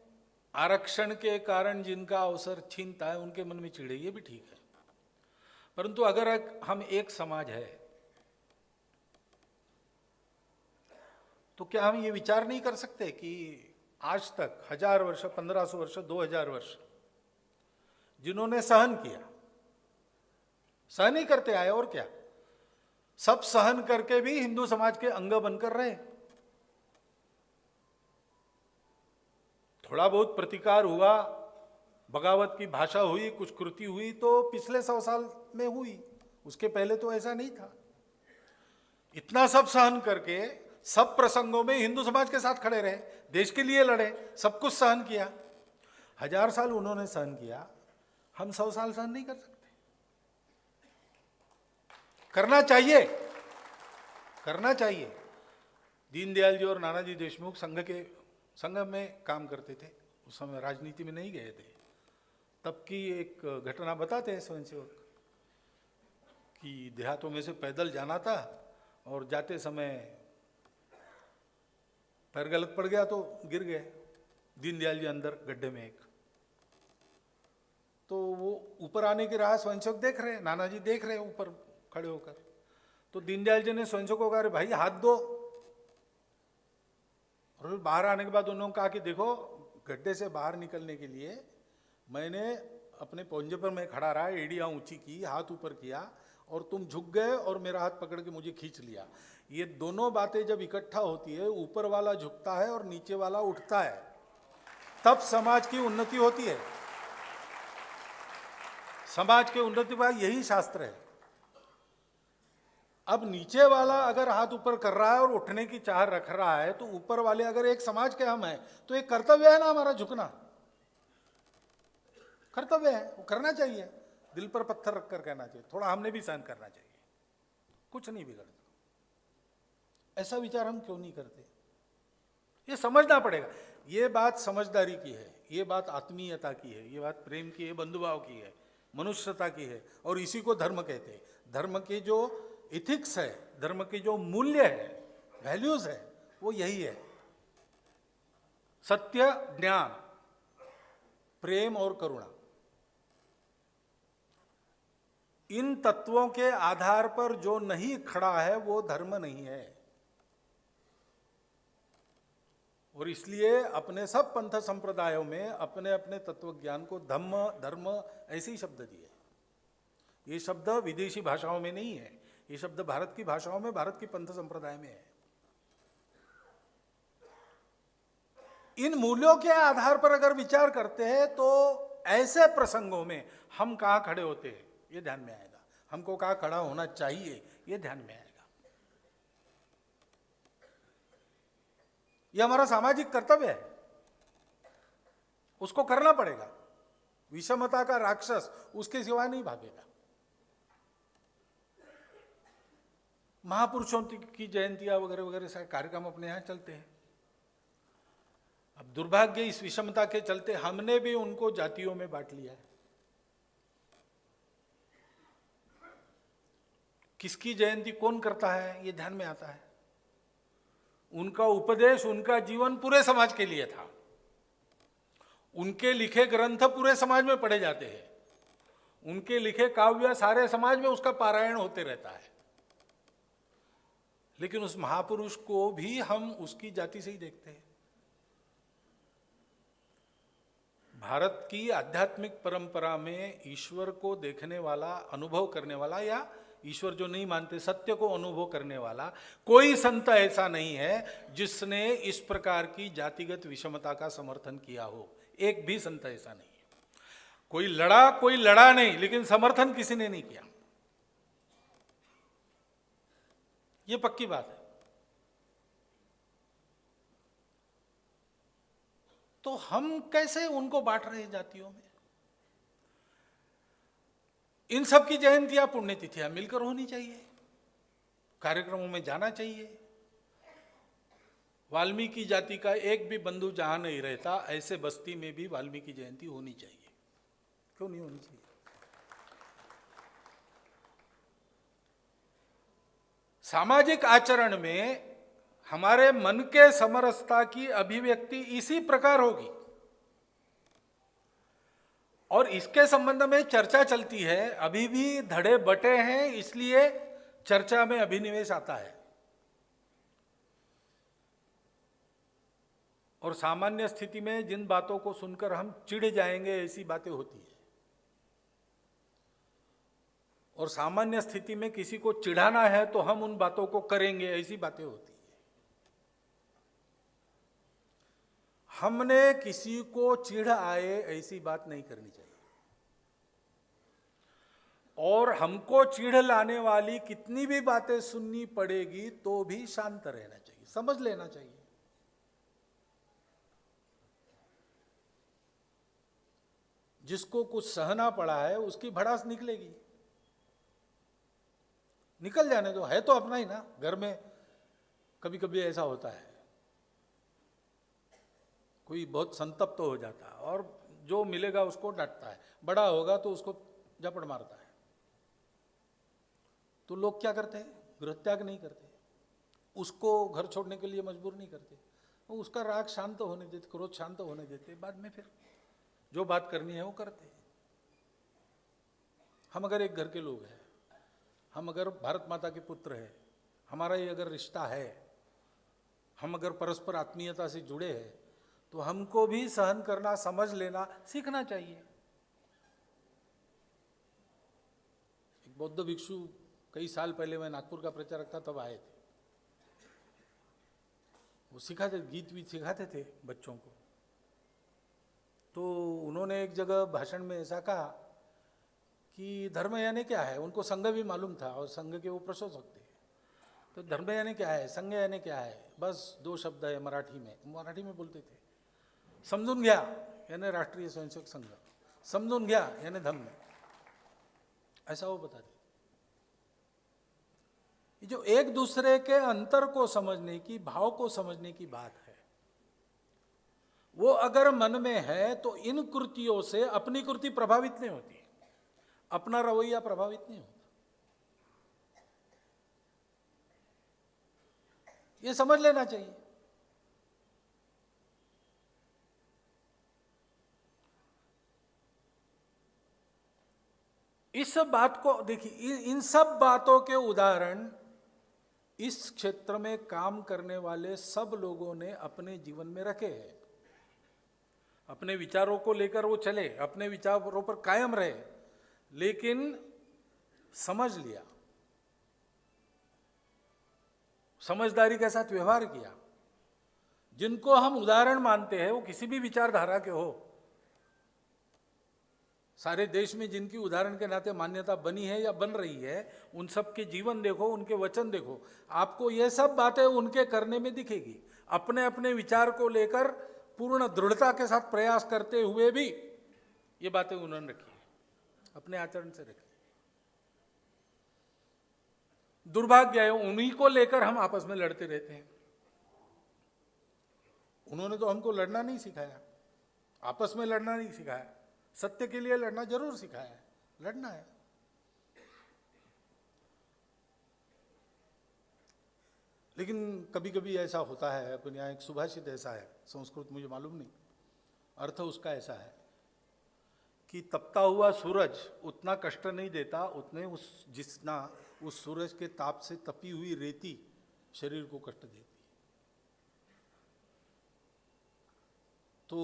Speaker 1: आरक्षण के कारण जिनका अवसर छीनता है उनके मन में चिढ़े, ये भी ठीक है। परंतु अगर हम एक समाज है तो क्या हम ये विचार नहीं कर सकते कि आज तक 1000 वर्ष, 1500 वर्ष, 2000 वर्ष जिन्होंने सहन किया, सहन ही करते आए, और क्या, सब सहन करके भी हिंदू समाज के अंग बनकर रहे। थोड़ा बहुत प्रतिकार हुआ, बगावत की भाषा हुई, कुछ कृति हुई तो पिछले 100 साल में हुई, उसके पहले तो ऐसा नहीं था। इतना सब सहन करके सब प्रसंगों में हिंदू समाज के साथ खड़े रहे, देश के लिए लड़े, सब कुछ सहन किया। 1000 साल उन्होंने सहन किया, हम 100 साल सहन नहीं कर सकते। करना चाहिए, करना चाहिए। दीनदयाल जी और नानाजी देशमुख संघ में काम करते थे, उस समय राजनीति में नहीं गए थे। तब की एक घटना बताते हैं स्वयंसेवक, कि देहातों में से पैदल जाना था और जाते समय पैर गलत पड़ गया तो गिर गए, दीनदयाल जी अंदर गड्ढे में एक। तो वो ऊपर आने की राह स्वयंसेवक देख रहे, नानाजी देख रहे ऊपर खड़े होकर। तो दीनदयाल जी ने स्वयंसेवक को कहा, भाई हाथ दो। और बाहर आने के बाद उन्होंने कहा कि देखो, गड्ढे से बाहर निकलने के लिए मैंने अपने पंजे पर मैं खड़ा रहा, एड़ियाँ ऊंची की, हाथ ऊपर किया, और तुम झुक गए और मेरा हाथ पकड़ के मुझे खींच लिया। ये दोनों बातें जब इकट्ठा होती है, ऊपर वाला झुकता है और नीचे वाला उठता है, तब समाज की उन्नति होती है। समाज के उन्नति का यही शास्त्र है। अब नीचे वाला अगर हाथ ऊपर कर रहा है और उठने की चाह रख रहा है, तो ऊपर वाले अगर एक समाज के हम हैं तो एक कर्तव्य है ना हमारा झुकना, कर्तव्य है, वो करना चाहिए। दिल पर पत्थर रखकर कहना चाहिए, थोड़ा हमने भी सहन करना चाहिए। कुछ नहीं बिगड़ता। ऐसा विचार हम क्यों नहीं करते? ये समझना पड़ेगा। ये बात समझदारी की है, ये बात आत्मीयता की है, ये बात प्रेम की है, बंधुभाव की है, मनुष्यता की है, और इसी को धर्म कहते हैं। धर्म की जो इथिक्स है, धर्म की जो मूल्य है, वैल्यूज है, वो यही है। सत्य, ज्ञान, प्रेम और करुणा, इन तत्वों के आधार पर जो नहीं खड़ा है वो धर्म नहीं है। और इसलिए अपने सब पंथ संप्रदायों में अपने अपने तत्व ज्ञान को धम्म, धर्म ऐसे ही शब्द दिए। ये शब्द विदेशी भाषाओं में नहीं है, ये शब्द भारत की भाषाओं में, भारत की पंथ संप्रदाय में है। इन मूल्यों के आधार पर अगर विचार करते हैं तो ऐसे प्रसंगों में हम कहाँ खड़े होते हैं ये ध्यान में आएगा, हमको कहाँ खड़ा होना चाहिए ये ध्यान में आएगा। ये हमारा सामाजिक कर्तव्य है, उसको करना पड़ेगा। विषमता का राक्षस उसके सिवाय नहीं भागेगा। महापुरुषों की जयंतियां वगैरह वगैरह सारे कार्यक्रम अपने यहां चलते हैं। अब दुर्भाग्य इस विषमता के चलते हमने भी उनको जातियों में बांट लिया है। किसकी जयंती कौन करता है ये ध्यान में आता है। उनका उपदेश, उनका जीवन पूरे समाज के लिए था। उनके लिखे ग्रंथ पूरे समाज में पढ़े जाते हैं, उनके लिखे काव्य सारे समाज में उसका पारायण होते रहता है। लेकिन उस महापुरुष को भी हम उसकी जाति से ही देखते हैं। भारत की आध्यात्मिक परंपरा में ईश्वर को देखने वाला, अनुभव करने वाला, या ईश्वर जो नहीं मानते सत्य को अनुभव करने वाला कोई संत ऐसा नहीं है जिसने इस प्रकार की जातिगत विषमता का समर्थन किया हो। एक भी संत ऐसा नहीं है। कोई लड़ा नहीं, लेकिन समर्थन किसी ने नहीं किया। ये पक्की बात है। तो हम कैसे उनको बांट रहे हैं जातियों में? इन सब की जयंतियां, पुण्यतिथियां मिलकर होनी चाहिए, कार्यक्रमों में जाना चाहिए। वाल्मीकि जाति का एक भी बंधु जहां नहीं रहता, ऐसे बस्ती में भी वाल्मीकि जयंती होनी चाहिए। क्यों नहीं होनी चाहिए? सामाजिक आचरण में हमारे मन के समरसता की अभिव्यक्ति इसी प्रकार होगी। और इसके संबंध में चर्चा चलती है, अभी भी धड़े बटे हैं, इसलिए चर्चा में अभिनिवेश आता है। और सामान्य स्थिति में जिन बातों को सुनकर हम चिढ़ जाएंगे ऐसी बातें होती है। और सामान्य स्थिति में किसी को चिढ़ाना है तो हम उन बातों को करेंगे ऐसी बातें होती है। हमने किसी को चिढ़ आए ऐसी बात नहीं करनी चाहिए। और हमको चिढ़ लाने वाली कितनी भी बातें सुननी पड़ेगी तो भी शांत रहना चाहिए, समझ लेना चाहिए। जिसको कुछ सहना पड़ा है उसकी भड़ास निकलेगी, निकल जाने दो, है तो अपना ही ना। घर में कभी कभी ऐसा होता है, कोई बहुत संतप्त हो जाता है और जो मिलेगा उसको डांटता है, बड़ा होगा तो उसको झपड़ मारता है। तो लोग क्या करते हैं? गृहत्याग नहीं करते, उसको घर छोड़ने के लिए मजबूर नहीं करते, वो उसका राग शांत होने देते, क्रोध शांत होने देते, बाद में फिर जो बात करनी है वो करते हैं। हम अगर एक घर के लोग हैं, हम अगर भारत माता के पुत्र हैं, हमारा ये अगर रिश्ता है, हम अगर परस्पर आत्मीयता से जुड़े हैं, तो हमको भी सहन करना, समझ लेना सीखना चाहिए। एक बौद्ध भिक्षु कई साल पहले, मैं नागपुर का प्रचारक था तब आए थे। वो सिखाते, गीत वीत सिखाते थे बच्चों को। तो उन्होंने एक जगह भाषण में ऐसा कहा कि धर्म यानी क्या है। उनको संघ भी मालूम था और संघ के वो प्रशंसक थे। तो धर्म यानी क्या है, संघ यानी क्या है, बस 2 शब्द है मराठी में बोलते थे। समजून घ्या यानी राष्ट्रीय स्वयंसेवक संघ, समजून घ्या यानी धम्म, ऐसा वो बताते। ये जो एक दूसरे के अंतर को समझने की, भाव को समझने की बात है, वो अगर मन में है तो इन कृतियों से अपनी कृति प्रभावित नहीं होती, अपना रवैया प्रभावित नहीं होता। ये समझ लेना चाहिए। इस बात को देखिए, इन सब बातों के उदाहरण इस क्षेत्र में काम करने वाले सब लोगों ने अपने जीवन में रखे हैं। अपने विचारों को लेकर वो चले, अपने विचारों पर कायम रहे, लेकिन समझ लिया, समझदारी के साथ व्यवहार किया। जिनको हम उदाहरण मानते हैं वो किसी भी विचारधारा के हो, सारे देश में जिनकी उदाहरण के नाते मान्यता बनी है या बन रही है, उन सब के जीवन देखो, उनके वचन देखो, आपको ये सब बातें उनके करने में दिखेगी। अपने अपने विचार को लेकर पूर्ण दृढ़ता के साथ प्रयास करते हुए भी ये बातें उन्होंने रखी है, अपने आचरण से रखी। दुर्भाग्य है, उन्हीं को लेकर हम आपस में लड़ते रहते हैं। उन्होंने तो हमको लड़ना नहीं सिखाया, आपस में लड़ना नहीं सिखाया, सत्य के लिए लड़ना जरूर सिखाया है, लड़ना है। लेकिन कभी कभी ऐसा होता है, अपन यहाँ एक सुभाषित ऐसा है, संस्कृत मुझे मालूम नहीं, अर्थ उसका ऐसा है कि तपता हुआ सूरज उतना कष्ट नहीं देता उतने जितना उस सूरज के ताप से तपी हुई रेती शरीर को कष्ट देती। तो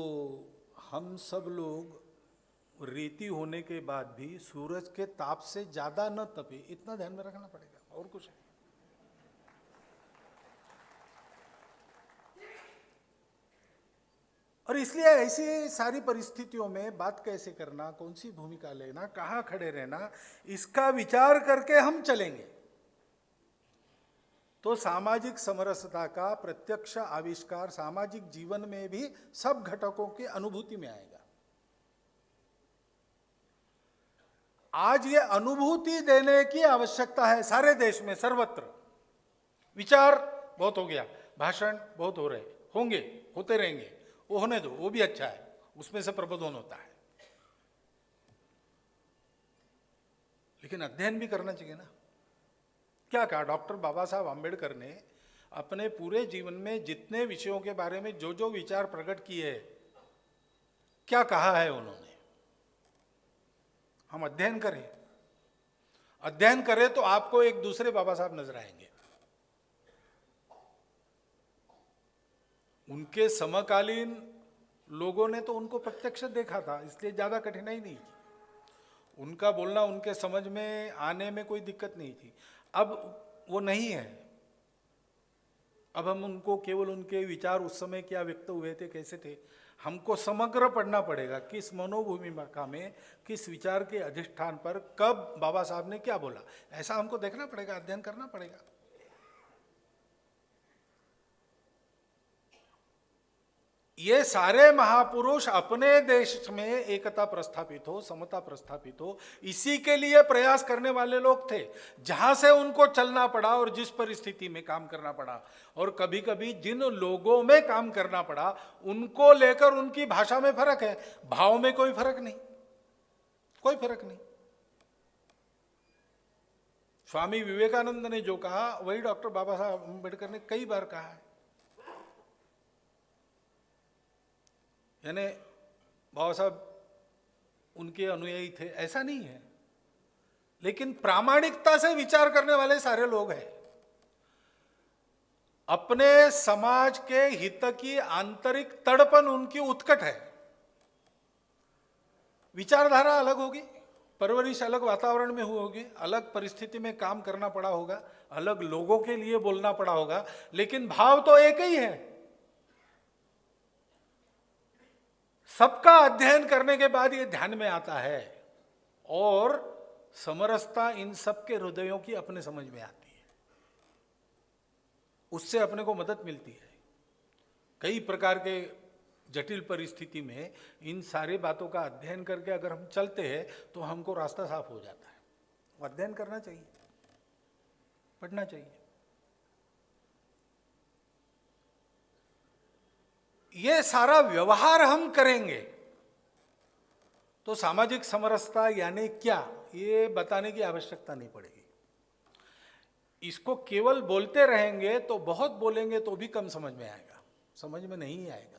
Speaker 1: हम सब लोग रेती होने के बाद भी सूरज के ताप से ज्यादा न तपे, इतना ध्यान में रखना पड़ेगा, और कुछ नहीं। और इसलिए ऐसी सारी परिस्थितियों में बात कैसे करना, कौन सी भूमिका लेना, कहाँ खड़े रहना, इसका विचार करके हम चलेंगे तो सामाजिक समरसता का प्रत्यक्ष आविष्कार सामाजिक जीवन में भी सब घटकों की अनुभूति में आएगा। आज ये अनुभूति देने की आवश्यकता है सारे देश में, सर्वत्र। विचार बहुत हो गया, भाषण बहुत हो रहे होंगे, होते रहेंगे, वो होने दो, वो भी अच्छा है, उसमें से प्रबोधन होता है, लेकिन अध्ययन भी करना चाहिए ना। क्या कहा डॉक्टर बाबा साहब आम्बेडकर ने अपने पूरे जीवन में जितने विषयों के बारे में जो जो विचार प्रकट किए, क्या कहा है उन्होंने? हम अध्ययन करें, अध्ययन करें तो आपको एक दूसरे बाबा साहब नजर आएंगे। उनके समकालीन लोगों ने तो उनको प्रत्यक्ष देखा था, इसलिए ज्यादा कठिनाई नहीं थी, उनका बोलना उनके समझ में आने में कोई दिक्कत नहीं थी। अब वो नहीं है, अब हम उनको केवल उनके विचार उस समय क्या व्यक्त हुए थे, कैसे थे, हमको समग्र पढ़ना पड़ेगा, किस मनोभूमिका में, किस विचार के अधिष्ठान पर कब बाबा साहब ने क्या बोला, ऐसा हमको देखना पड़ेगा, अध्ययन करना पड़ेगा। ये सारे महापुरुष अपने देश में एकता प्रस्थापित हो, समता प्रस्थापित हो, इसी के लिए प्रयास करने वाले लोग थे। जहां से उनको चलना पड़ा और जिस परिस्थिति में काम करना पड़ा, और कभी कभी जिन लोगों में काम करना पड़ा, उनको लेकर उनकी भाषा में फर्क है, भाव में कोई फर्क नहीं, कोई फर्क नहीं। स्वामी विवेकानंद ने जो कहा वही डॉक्टर बाबा साहब अम्बेडकर ने कई बार कहा है। यानी बाबा साहब उनके अनुयायी थे ऐसा नहीं है, लेकिन प्रामाणिकता से विचार करने वाले सारे लोग हैं। अपने समाज के हित की आंतरिक तड़पन उनकी उत्कट है। विचारधारा अलग होगी, परवरिश अलग वातावरण में हुई होगी, अलग परिस्थिति में काम करना पड़ा होगा, अलग लोगों के लिए बोलना पड़ा होगा, लेकिन भाव तो एक ही है। सबका अध्ययन करने के बाद ये ध्यान में आता है, और समरसता इन सबके हृदयों की अपने समझ में आती है, उससे अपने को मदद मिलती है। कई प्रकार के जटिल परिस्थिति में इन सारी बातों का अध्ययन करके अगर हम चलते हैं तो हमको रास्ता साफ हो जाता है। अध्ययन करना चाहिए। पढ़ना चाहिए। ये सारा व्यवहार हम करेंगे तो सामाजिक समरसता यानी क्या, ये बताने की आवश्यकता नहीं पड़ेगी। इसको केवल बोलते रहेंगे तो बहुत बोलेंगे तो भी कम समझ में आएगा, समझ में नहीं आएगा।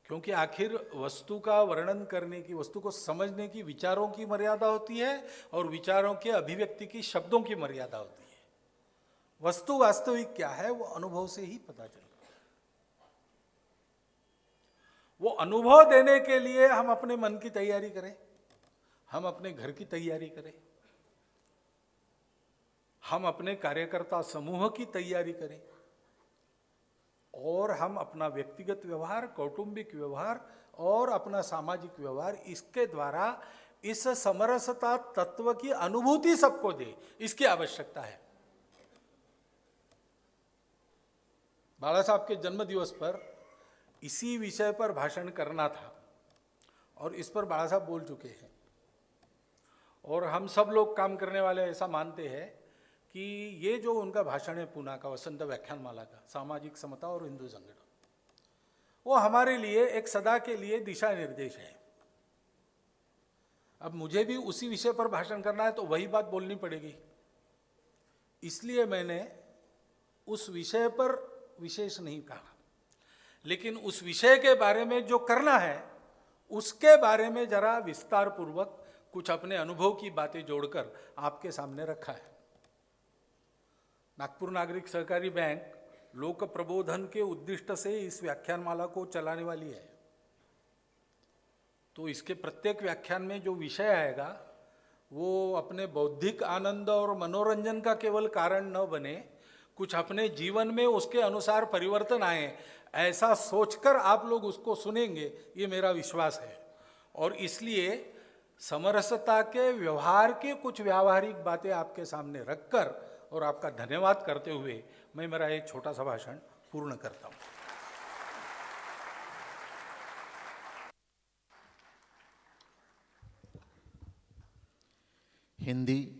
Speaker 1: क्योंकि आखिर वस्तु का वर्णन करने की, वस्तु को समझने की विचारों की मर्यादा होती है और विचारों के अभिव्यक्ति की शब्दों की मर्यादा होती है। वस्तु वास्तविक क्या है वो अनुभव से ही पता चलता है। वो अनुभव देने के लिए हम अपने मन की तैयारी करें, हम अपने घर की तैयारी करें, हम अपने कार्यकर्ता समूह की तैयारी करें और हम अपना व्यक्तिगत व्यवहार, कौटुंबिक व्यवहार और अपना सामाजिक व्यवहार, इसके द्वारा इस समरसता तत्व की अनुभूति सबको दे, इसकी आवश्यकता है। बाला साहब के जन्म दिवस पर इसी विषय पर भाषण करना था और इस पर बाला साहब बोल चुके हैं और हम सब लोग काम करने वाले ऐसा मानते हैं कि ये जो उनका भाषण है पूना का, वसंत व्याख्यानमाला का, सामाजिक समता और हिंदू संगठन, वो हमारे लिए एक सदा के लिए दिशा निर्देश है। अब मुझे भी उसी विषय पर भाषण करना है तो वही बात बोलनी पड़ेगी, इसलिए मैंने उस विषय पर विशेष नहीं कहा, लेकिन उस विषय के बारे में जो करना है उसके बारे में जरा विस्तार पूर्वक कुछ अपने अनुभव की बातें जोड़कर आपके सामने रखा है। नागपुर नागरिक सहकारी बैंक लोक प्रबोधन के उद्दिष्ट से इस व्याख्यानमाला को चलाने वाली है, तो इसके प्रत्येक व्याख्यान में जो विषय आएगा वो अपने बौद्धिक आनंद और मनोरंजन का केवल कारण न बने, कुछ अपने जीवन में उसके अनुसार परिवर्तन आए, ऐसा सोचकर आप लोग उसको सुनेंगे, ये मेरा विश्वास है। और इसलिए समरसता के व्यवहार के कुछ व्यावहारिक बातें आपके सामने रखकर और आपका धन्यवाद करते हुए मैं मेरा एक छोटा सा भाषण पूर्ण करता हूँ।
Speaker 2: हिंदी